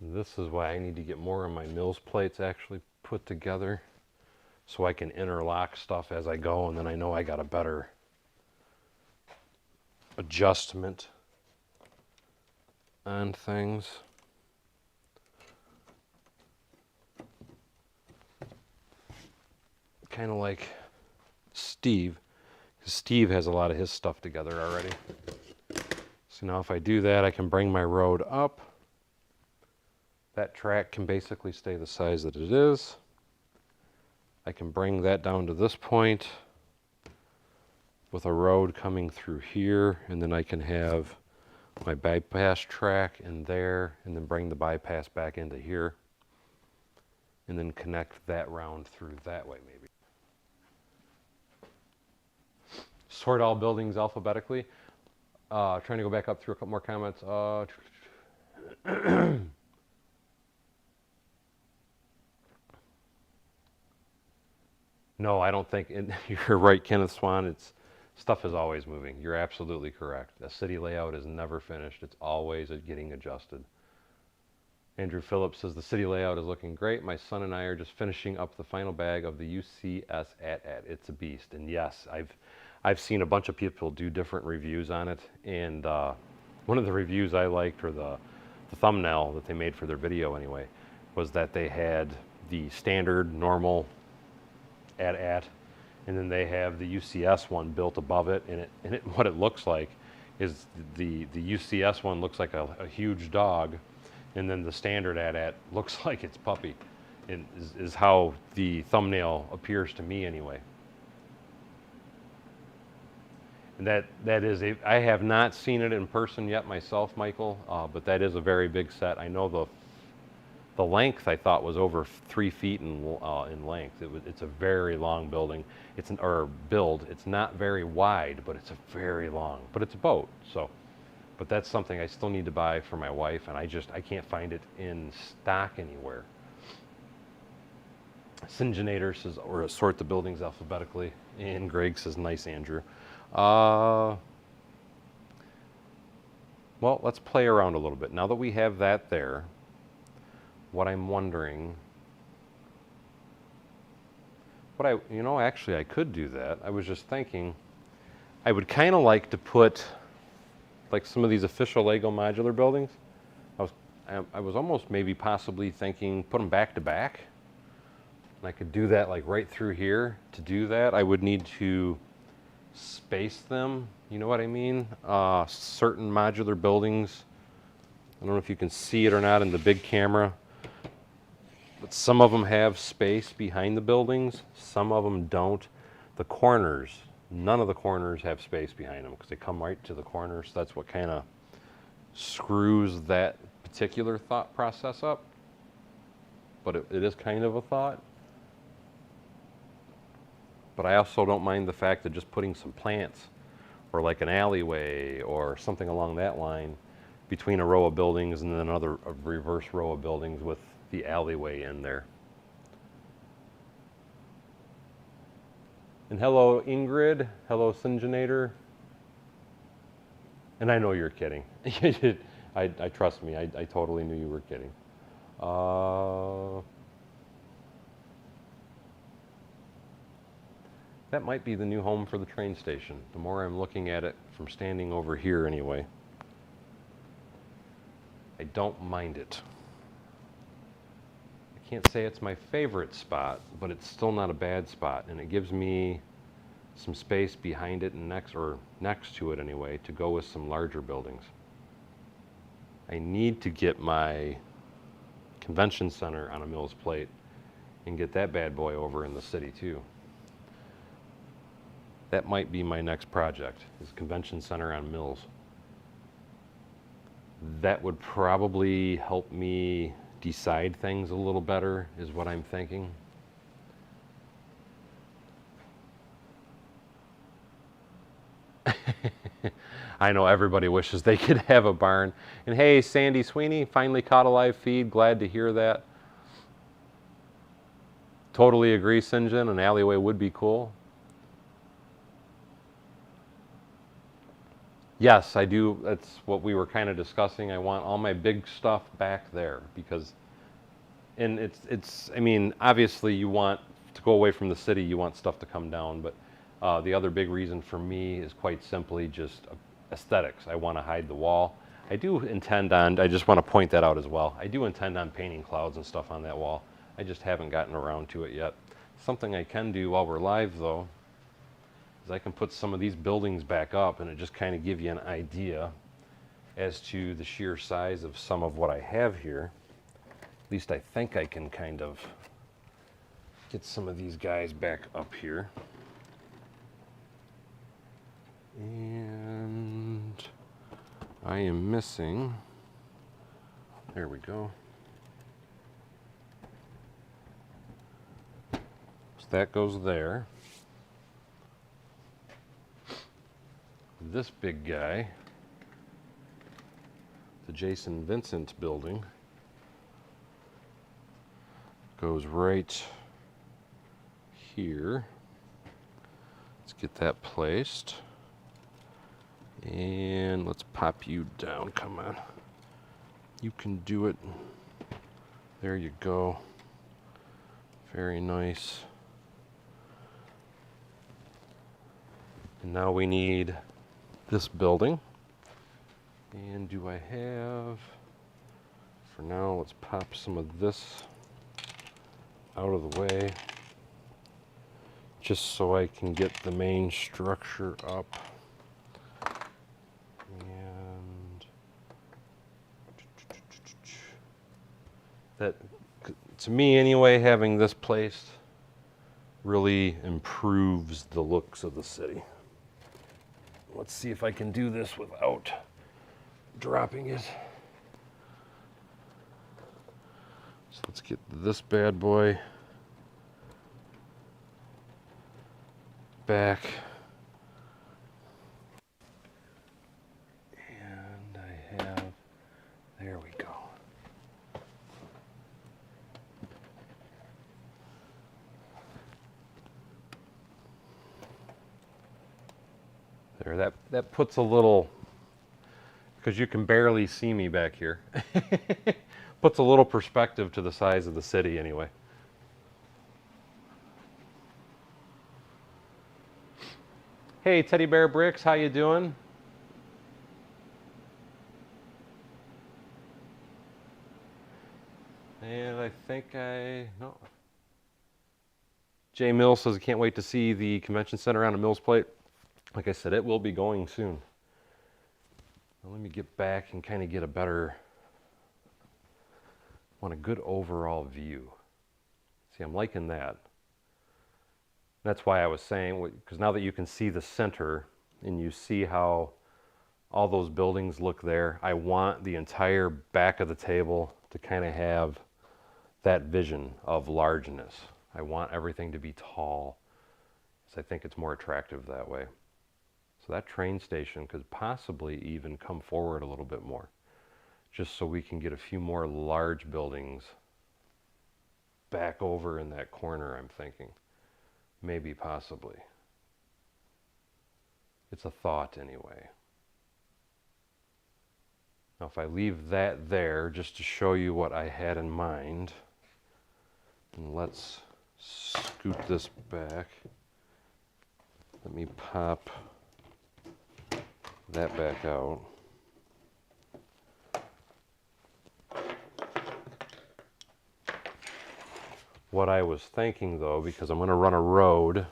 This is why I need to get more of my mills plates actually put together so I can interlock stuff as I go, and then I know I got a better adjustment on things. Kind of like Steve, because Steve has a lot of his stuff together already. So now if I do that, I can bring my road up. That track can basically stay the size that it is. I can bring that down to this point with a road coming through here, and then I can have my bypass track in there, and then bring the bypass back into here, and then connect that round through that way maybe. Sort all buildings alphabetically. Trying to go back up through a couple more comments. No, I don't think, you're right, Kenneth Swan, stuff is always moving. You're absolutely correct. A city layout is never finished. It's always getting adjusted. Andrew Phillips says, the city layout is looking great. My son and I are just finishing up the final bag of the UCS at. It's a beast. And yes, I've seen a bunch of people do different reviews on it. And one of the reviews I liked, or the thumbnail that they made for their video anyway, was that they had the standard, normal at, and then they have the UCS one built above it, and what it looks like is the UCS one looks like a huge dog, And then the standard AT-AT looks like it's puppy, and is how the thumbnail appears to me anyway. And that is I have not seen it in person yet myself, Michael, but that is a very big set. I know the length I thought was over 3 feet in length. It's a very long building. Or build. It's not very wide, but it's a very long. But it's a boat, so. But that's something I still need to buy for my wife, and I can't find it in stock anywhere. Syngenator says, or sort the buildings alphabetically. And Greg says, nice, Andrew. Well, let's play around a little bit. Now that we have that there, what I'm wondering, actually I could do that. I was just thinking, I would kind of like to put, like some of these official Lego modular buildings, I was almost maybe possibly thinking, put them back to back. And I could do that like right through here. To do that, I would need to space them, you know what I mean? Certain modular buildings, I don't know if you can see it or not in the big camera, but some of them have space behind the buildings, some of them don't. The corners, none of the corners have space behind them because they come right to the corners. So that's what kind of screws that particular thought process up. But it is kind of a thought. But I also don't mind the fact that just putting some plants or like an alleyway or something along that line between a row of buildings and then another reverse row of buildings with the alleyway in there. And hello, Ingrid. Hello, Syngenator. And I know you're kidding. I trust me, I totally knew you were kidding. That might be the new home for the train station. The more I'm looking at it from standing over here anyway. I don't mind it. I can't say it's my favorite spot, but it's still not a bad spot. And it gives me some space behind it and next to it anyway, to go with some larger buildings. I need to get my convention center on a Mills plate and get that bad boy over in the city too. That might be my next project, is convention center on Mills. That would probably help me decide things a little better, is what I'm thinking. I know everybody wishes they could have a barn. And hey, Sandy Sweeney, finally caught a live feed. Glad to hear that. Totally agree, Sinjin. An alleyway would be cool. Yes, I do. That's what we were kind of discussing. I want all my big stuff back there because, and I mean, obviously you want to go away from the city, you want stuff to come down, but the other big reason for me is quite simply just aesthetics. I want to hide the wall. I just want to point that out as well. I do intend on painting clouds and stuff on that wall. I just haven't gotten around to it yet. Something I can do while we're live though, I can put some of these buildings back up and it just kind of give you an idea as to the sheer size of some of what I have here. At least I think I can kind of get some of these guys back up here. And I am missing, there we go. So that goes there. This big guy, the Jason Vincent building, goes right here. Let's get that placed. And let's pop you down, come on. You can do it. There you go. Very nice. And now we need this building. And do I have, for now, let's pop some of this out of the way, just so I can get the main structure up. And that, to me anyway, having this placed really improves the looks of the city. Let's see if I can do this without dropping it. So let's get this bad boy back. And I have, there we go. There, that puts a little, because you can barely see me back here, puts a little perspective to the size of the city anyway. Hey, Teddy Bear Bricks, how you doing? And I think no. Jay Mills says, I can't wait to see the convention center on a Mills plate. Like I said, it will be going soon. Now let me get back and kind of get a better, want a good overall view. See, I'm liking that. That's why I was saying, because now that you can see the center and you see how all those buildings look there, I want the entire back of the table to kind of have that vision of largeness. I want everything to be tall, because I think it's more attractive that way. So that train station could possibly even come forward a little bit more, just so we can get a few more large buildings back over in that corner, I'm thinking. Maybe, possibly. It's a thought anyway. Now if I leave that there, just to show you what I had in mind, and let's scoot this back. Let me pop that back out. What I was thinking though, because I'm going to run a road,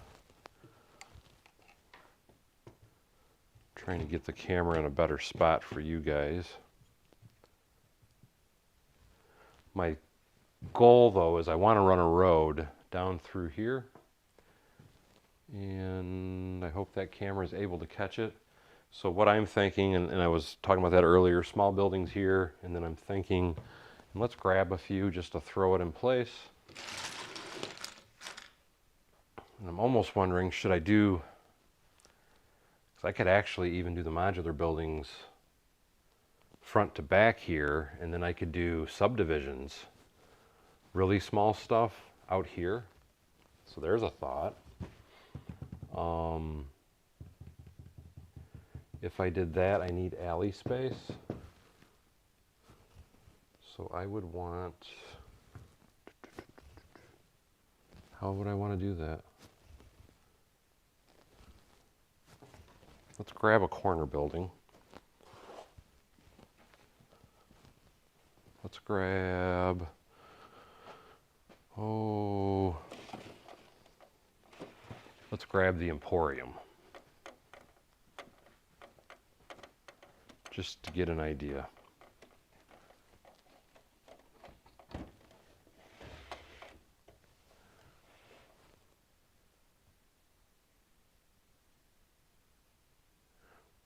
trying to get the camera in a better spot for you guys. My goal though is I want to run a road down through here, and I hope that camera is able to catch it. So what I'm thinking, and I was talking about that earlier, small buildings here, and then I'm thinking, let's grab a few just to throw it in place. And I'm almost wondering, should I do, because I could actually even do the modular buildings front to back here, and then I could do subdivisions, really small stuff out here. So there's a thought. If I did that, I need alley space. So I would want, how would I want to do that? Let's grab a corner building. Let's grab, let's grab the Emporium. Just to get an idea.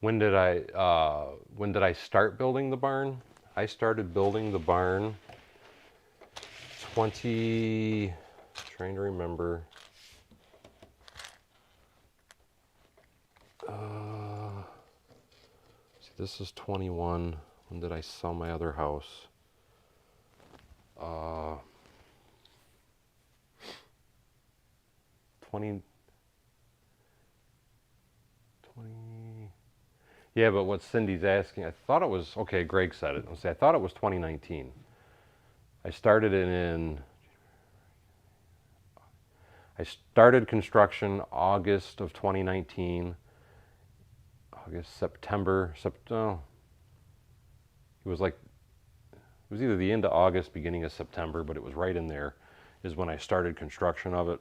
When did I start building the barn? I started building the barn trying to remember. See, this is 21. When did I sell my other house? 20. Yeah, but what Cindy's asking, I thought it was, okay, Greg said it. I thought it was 2019. I started construction August of 2019. September. It was either the end of August, beginning of September, but it was right in there, is when I started construction of it.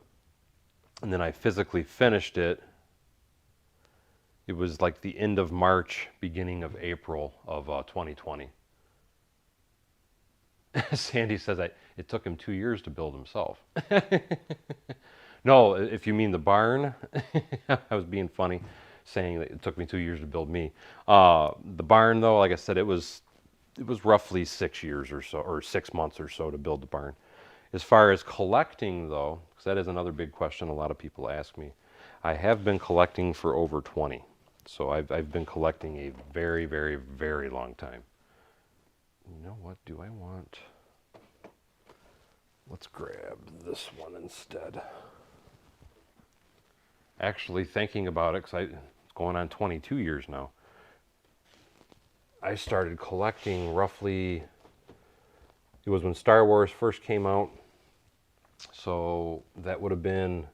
And then I physically finished it. It was like the end of March, beginning of April of 2020. Sandy says it took him 2 years to build himself. No, if you mean the barn, I was being funny saying that it took me 2 years to build me. The barn, though, like I said, it was roughly 6 years or so, or 6 months or so to build the barn. As far as collecting, though, because that is another big question a lot of people ask me, I have been collecting for over 20. So I've been collecting a very, very, very long time. You know what do I want? Let's grab this one instead. Actually, thinking about it, because it's going on 22 years now. I started collecting roughly, it was when Star Wars first came out. So that would have been,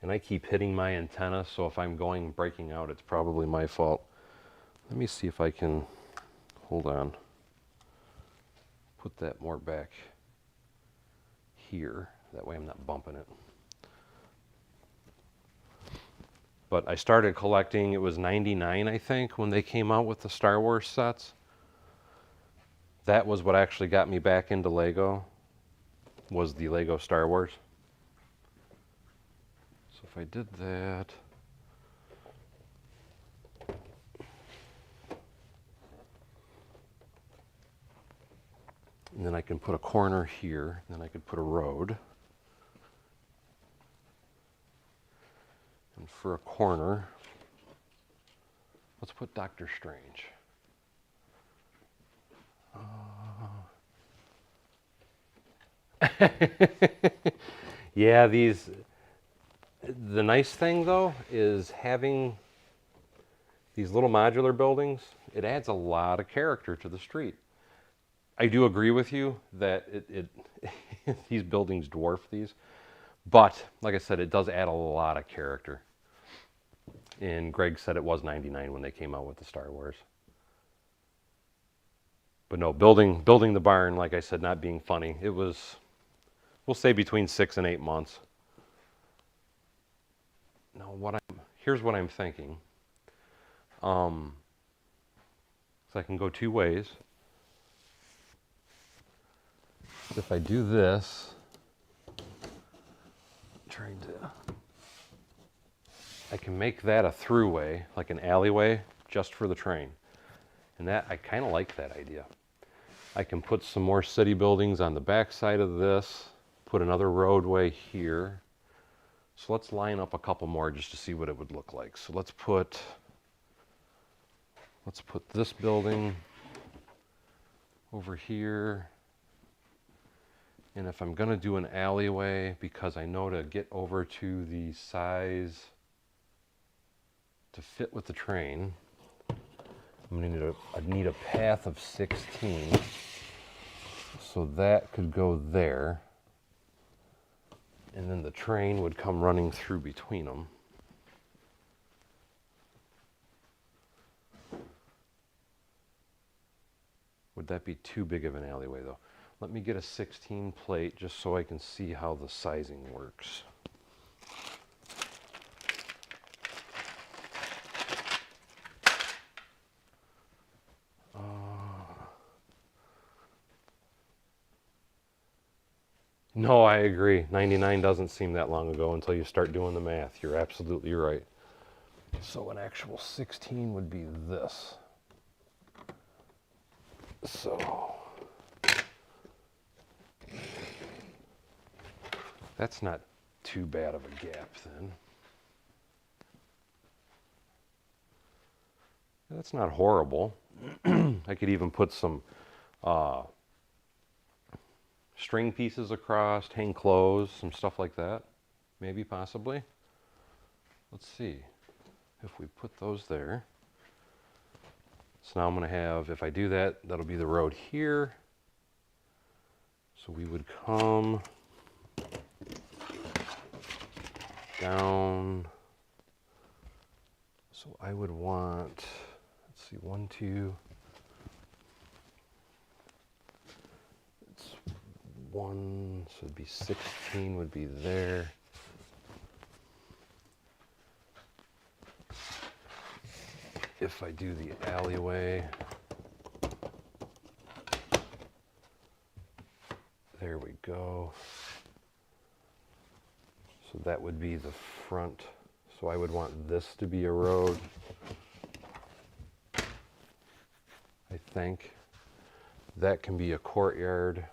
and I keep hitting my antenna, so if I'm breaking out, it's probably my fault. Let me see if I can, hold on, put that more back here. That way I'm not bumping it. But I started collecting, it was 99, I think, when they came out with the Star Wars sets. That was what actually got me back into Lego, was the Lego Star Wars. So if I did that, and then I can put a corner here, and then I could put a road. And for a corner, let's put Doctor Strange. Yeah, the nice thing though is having these little modular buildings, it adds a lot of character to the street. I do agree with you that these buildings dwarf these, but like I said, it does add a lot of character. And Greg said it was 99 when they came out with the Star Wars. But no, building the barn, like I said, not being funny, it was, we'll say between 6 and 8 months. Now, here's what I'm thinking. So I can go 2 ways. If I do this, I can make that a throughway, like an alleyway, just for the train. And that, I kind of like that idea. I can put some more city buildings on the back side of this, put another roadway here. So let's line up a couple more just to see what it would look like. So let's put this building over here. And if I'm going to do an alleyway, because I know to get over to the size to fit with the train, I'm going to need a path of 16. So that could go there. And then the train would come running through between them. Would that be too big of an alleyway though? Let me get a 16 plate just so I can see how the sizing works. No, I agree. 99 doesn't seem that long ago until you start doing the math. You're absolutely right. So an actual 16 would be this. So that's not too bad of a gap then. That's not horrible. I could even put some string pieces across, hang clothes, some stuff like that. Maybe, possibly. Let's see. If we put those there. So now I'm going to have, if I do that, that'll be the road here. So we would come down. So I would want, let's see, 1, 2. It's 1, so it'd be 16 would be there. If I do the alleyway, There we go. So that would be the front. So I would want this to be a road, I think. That can be a courtyard.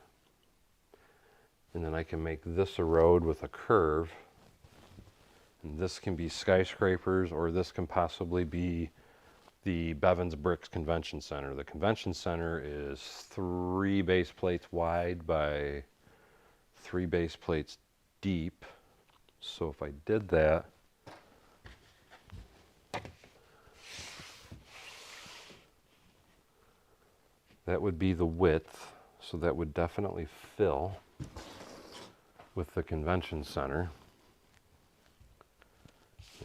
And then I can make this a road with a curve. And this can be skyscrapers, or this can possibly be the Bevins Bricks Convention Center. The convention center is 3 base plates wide by 3 base plates deep. So if I did that, that would be the width. So that would definitely fill with the convention center.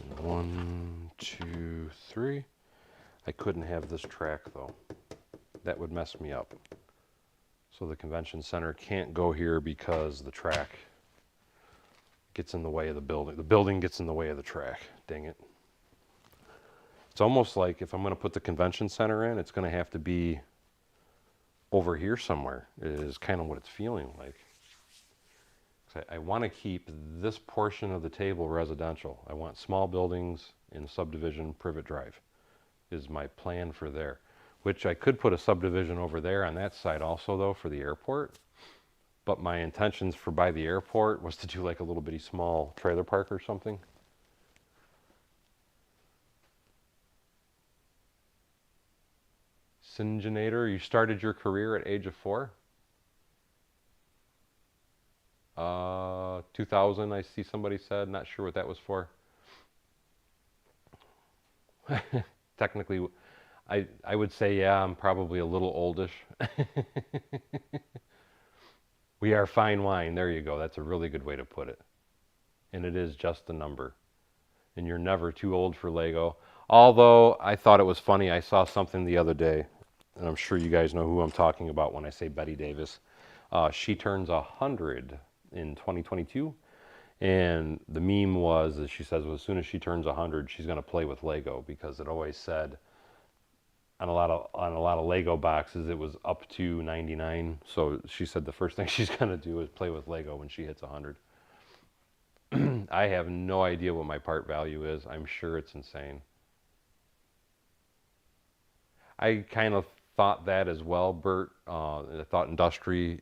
And 1, 2, 3. I couldn't have this track though. That would mess me up. So the convention center can't go here because the track gets in the way of the building. The building gets in the way of the track. Dang it. It's almost like if I'm going to put the convention center in, it's going to have to be over here somewhere, is kind of what it's feeling like. I want to keep this portion of the table residential. I want small buildings in subdivision Privet Drive is my plan for there, which I could put a subdivision over there on that side also though for the airport. But my intentions for by the airport was to do like a little bitty small trailer park or something. Syngenator, you started your career at age of 4? 2000, I see somebody said. Not sure what that was for. Technically, I would say, yeah, I'm probably a little oldish. We are fine wine. There you go. That's a really good way to put it. And it is just a number. And you're never too old for Lego. Although I thought it was funny. I saw something the other day, and I'm sure you guys know who I'm talking about when I say Betty Davis. She turns 100 in 2022. And the meme was, as she says, well, as soon as she turns 100, she's going to play with Lego, because it always said on a lot of Lego boxes it was up to 99. So she said the first thing she's going to do is play with Lego when she hits 100. I have no idea what my part value is. I'm sure it's insane. I kind of thought that as well, Bert. I thought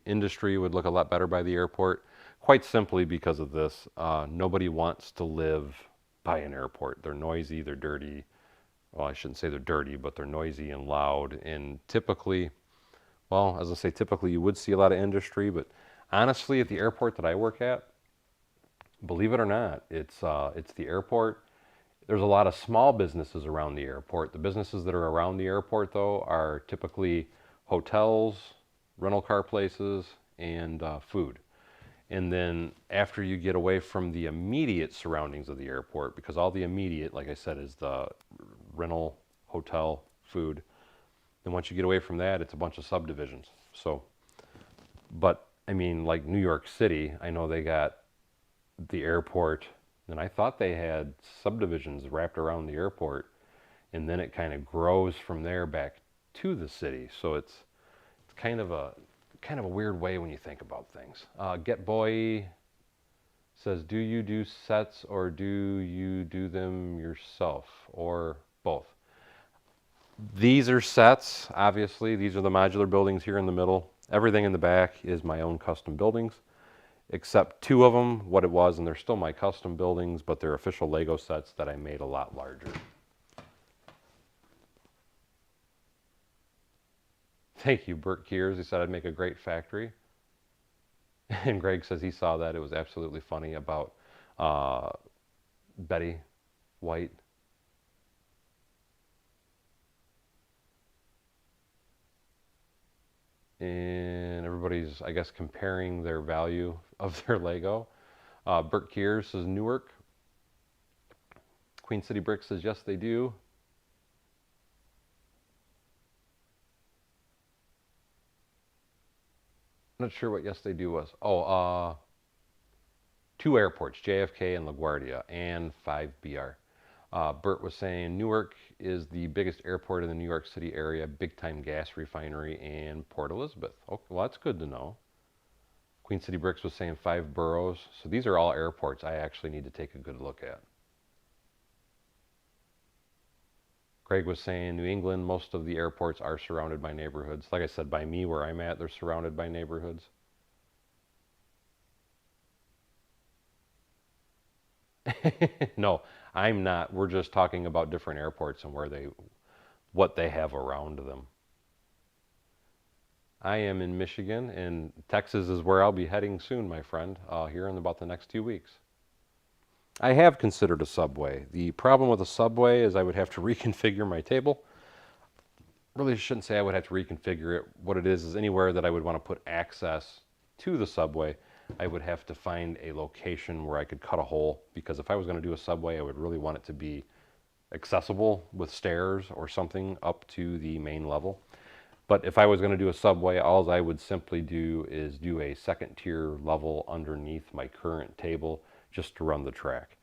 industry would look a lot better by the airport. Quite simply because of this. Nobody wants to live by an airport. They're noisy, they're dirty. Well, I shouldn't say they're dirty, but they're noisy and loud. And typically, well, as I say, typically you would see a lot of industry, but honestly, at the airport that I work at, believe it or not, it's the airport. There's a lot of small businesses around the airport. The businesses that are around the airport, though, are typically hotels, rental car places, and food. And then after you get away from the immediate surroundings of the airport, because all the immediate, like I said, is the rental, hotel, food. Then once you get away from that, it's a bunch of subdivisions. So, but I mean, like New York City, I know they got the airport, and I thought they had subdivisions wrapped around the airport, and then it kind of grows from there back to the city. So it's kind of a weird way when you think about things. Get Boy says, do you do sets or do you do them yourself, or both? These are sets, obviously. These are the modular buildings here in the middle. Everything in the back is my own custom buildings, except 2 of them, what it was, and they're still my custom buildings, but they're official Lego sets that I made a lot larger. Thank you, Bert Keers. He said I'd make a great factory. And Greg says he saw that. It was absolutely funny about Betty White. And everybody's, I guess, comparing their value of their Lego. Bert Keers says Newark. Queen City Brick says yes, they do. I'm not sure what yes, they do was. Oh, 2 airports, JFK and LaGuardia, and 5BR. Bert was saying Newark is the biggest airport in the New York City area, big time gas refinery, and Port Elizabeth. Okay, well, that's good to know. Queen City Bricks was saying 5 boroughs. So these are all airports I actually need to take a good look at. Greg was saying New England, most of the airports are surrounded by neighborhoods. Like I said, by me, where I'm at, they're surrounded by neighborhoods. No, I'm not. We're just talking about different airports and what they have around them. I am in Michigan, and Texas is where I'll be heading soon, my friend, here in about the next 2 weeks. I have considered a subway. The problem with a subway is I would have to reconfigure my table. Really shouldn't say I would have to reconfigure it. What it is anywhere that I would want to put access to the subway, I would have to find a location where I could cut a hole, because if I was going to do a subway, I would really want it to be accessible with stairs or something up to the main level. But if I was going to do a subway, all I would simply do is do a second tier level underneath my current table just to run the track.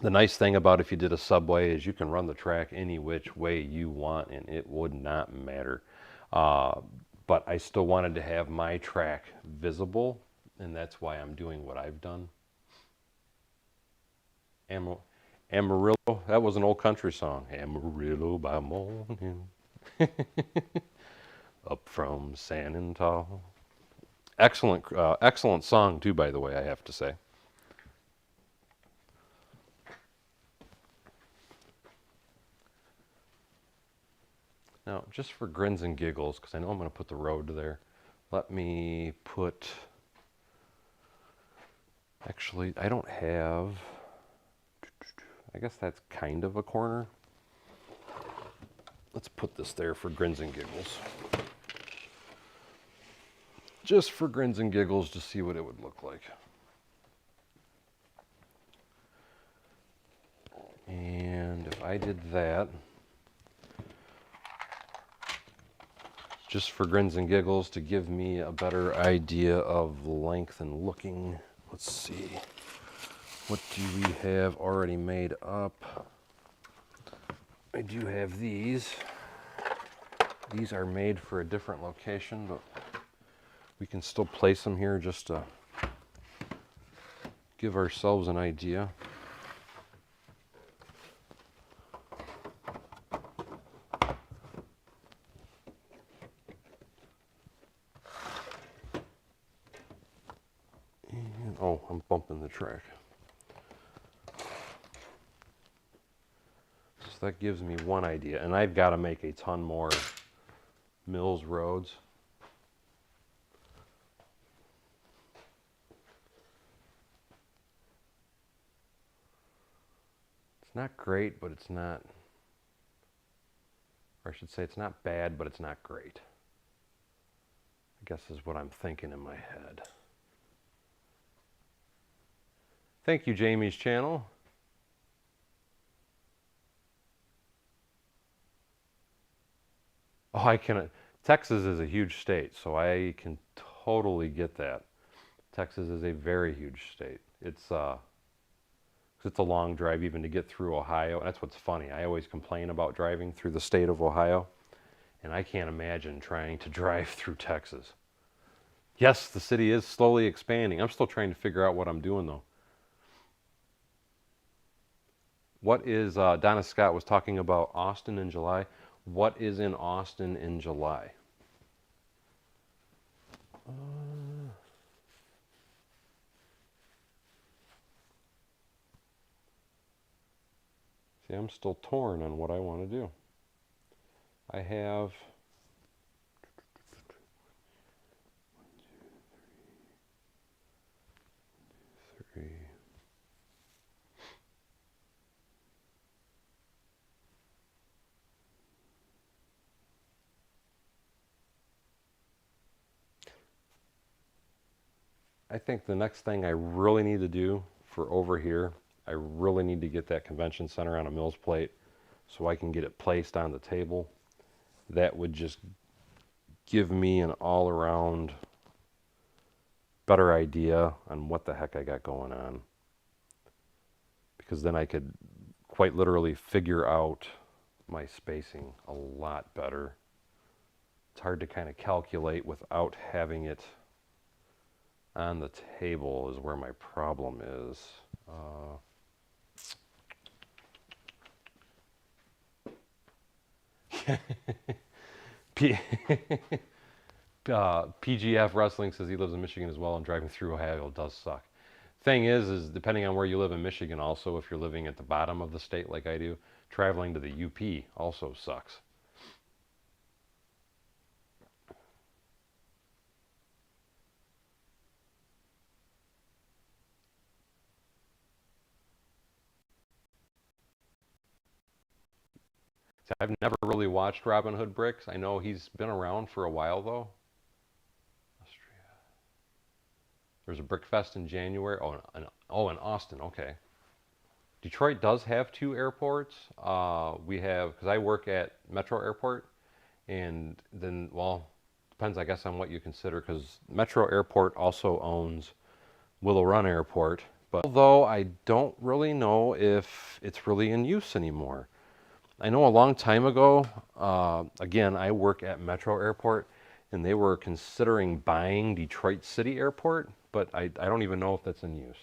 The nice thing about if you did a subway is you can run the track any which way you want and it would not matter. But I still wanted to have my track visible, and that's why I'm doing what I've done. Amarillo, that was an old country song. Amarillo by morning, up from San Antonio. Excellent, excellent song too, by the way, I have to say. Now, just for grins and giggles, because I know I'm going to put the road there, let me put, actually, I don't have, I guess that's kind of a corner. Let's put this there for grins and giggles. Just for grins and giggles to see what it would look like. And if I did that, just for grins and giggles to give me a better idea of length and looking, let's see, what do we have already made up? I do have these. These are made for a different location, but we can still place them here just to give ourselves an idea. And, oh, I'm bumping the track. So that gives me one idea, and I've got to make a ton more Mills roads. It's not great, but it's not, or I should say it's not bad, but it's not great, I guess is what I'm thinking in my head. Thank you, Jamie's channel. Oh, I can. Texas is a huge state, so I can totally get that. Texas is a very huge state. It's a long drive even to get through Ohio. That's what's funny. I always complain about driving through the state of Ohio, and I can't imagine trying to drive through Texas. Yes, the city is slowly expanding. I'm still trying to figure out what I'm doing though. What is, Donna Scott was talking about Austin in July. What is in Austin in July? See, I'm still torn on what I want to do. I have 1, 2, 3. I think the next thing I really need to do for over here, I really need to get that convention center on a Mills plate so I can get it placed on the table. That would just give me an all-around better idea on what the heck I got going on. Because then I could quite literally figure out my spacing a lot better. It's hard to kind of calculate without having it on the table is where my problem is. P- PGF Wrestling says he lives in Michigan as well, and driving through Ohio does suck. Thing is depending on where you live in Michigan, also, if you're living at the bottom of the state like I do, traveling to the UP also sucks. So I've never really watched Robin Hood Bricks. I know he's been around for a while though. Austria. There's a Brick Fest in January. In Austin. Okay. Detroit does have two airports. We have, because I work at Metro Airport, and then, well, depends, I guess, on what you consider, because Metro Airport also owns Willow Run Airport. But although I don't really know if it's really in use anymore. I know a long time ago, again, I work at Metro Airport, and they were considering buying Detroit City Airport, but I don't even know if that's in use.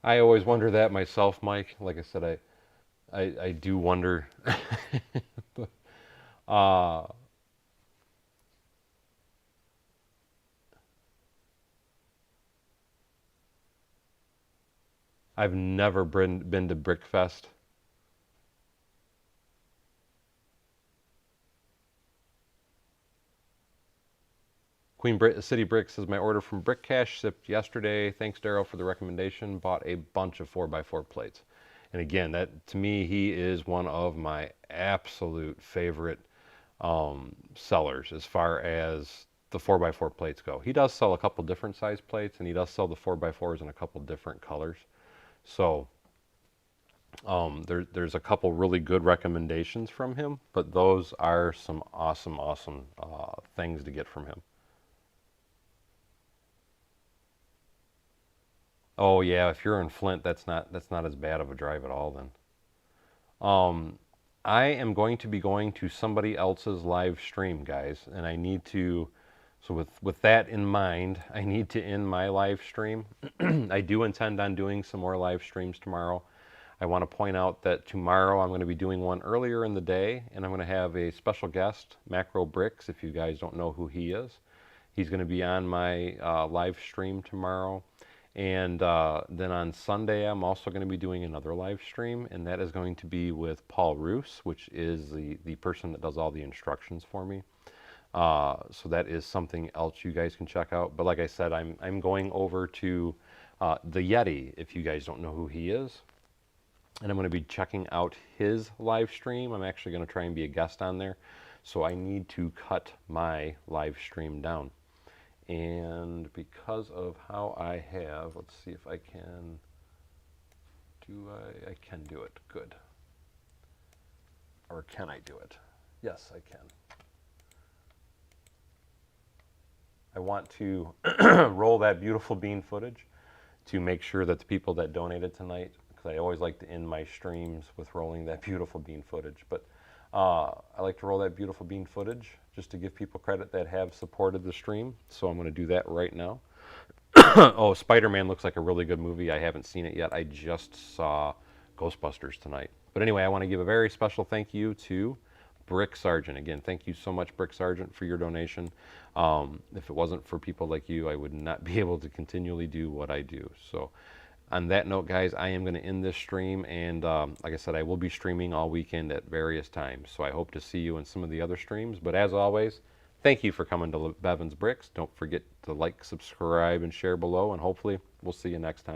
I always wonder that myself, Mike. Like I said, I do wonder. uh, I've never been to Brickfest. City Brick says my order from Brick Cash shipped yesterday. Thanks, Daryl, for the recommendation. Bought a bunch of 4x4 plates. And again, that to me, he is one of my absolute favorite sellers as far as the 4x4 plates go. He does sell a couple different size plates, and he does sell the 4x4s in a couple different colors. So there's a couple really good recommendations from him, but those are some awesome things to get from him. Oh yeah, if you're in Flint, that's not as bad of a drive at all then. Um, I am going to be going to somebody else's live stream, guys, and I need to. So with that in mind, I need to end my live stream. I do intend on doing some more live streams tomorrow. I want to point out that tomorrow I'm going to be doing one earlier in the day, and I'm going to have a special guest, Macro Bricks. If you guys don't know who he is, he's going to be on my live stream tomorrow. And then on Sunday, I'm also going to be doing another live stream, and that is going to be with Paul Roos, which is the person that does all the instructions for me. So that is something else you guys can check out. But like I said, I'm going over to the Yeti, if you guys don't know who he is. And I'm going to be checking out his live stream. I'm actually going to try and be a guest on there. So I need to cut my live stream down. And because of how I have, let's see if I can, I can do it, good. Or can I do it? Yes, I can. I want to roll that beautiful bean footage to make sure that the people that donated tonight, because I always like to end my streams with rolling that beautiful bean footage, but I like to roll that beautiful bean footage just to give people credit that have supported the stream. So I'm going to do that right now. Oh, Spider-Man looks like a really good movie. I haven't seen it yet. I just saw Ghostbusters tonight. But anyway, I want to give a very special thank you to Brick Sargent. Again, thank you so much, Brick Sargent, for your donation. If it wasn't for people like you, I would not be able to continually do what I do. So on that note, guys, I am going to end this stream, and like I said, I will be streaming all weekend at various times, so I hope to see you in some of the other streams. But as always, thank you for coming to Bevins Bricks. Don't forget to like, subscribe, and share below, and hopefully we'll see you next time.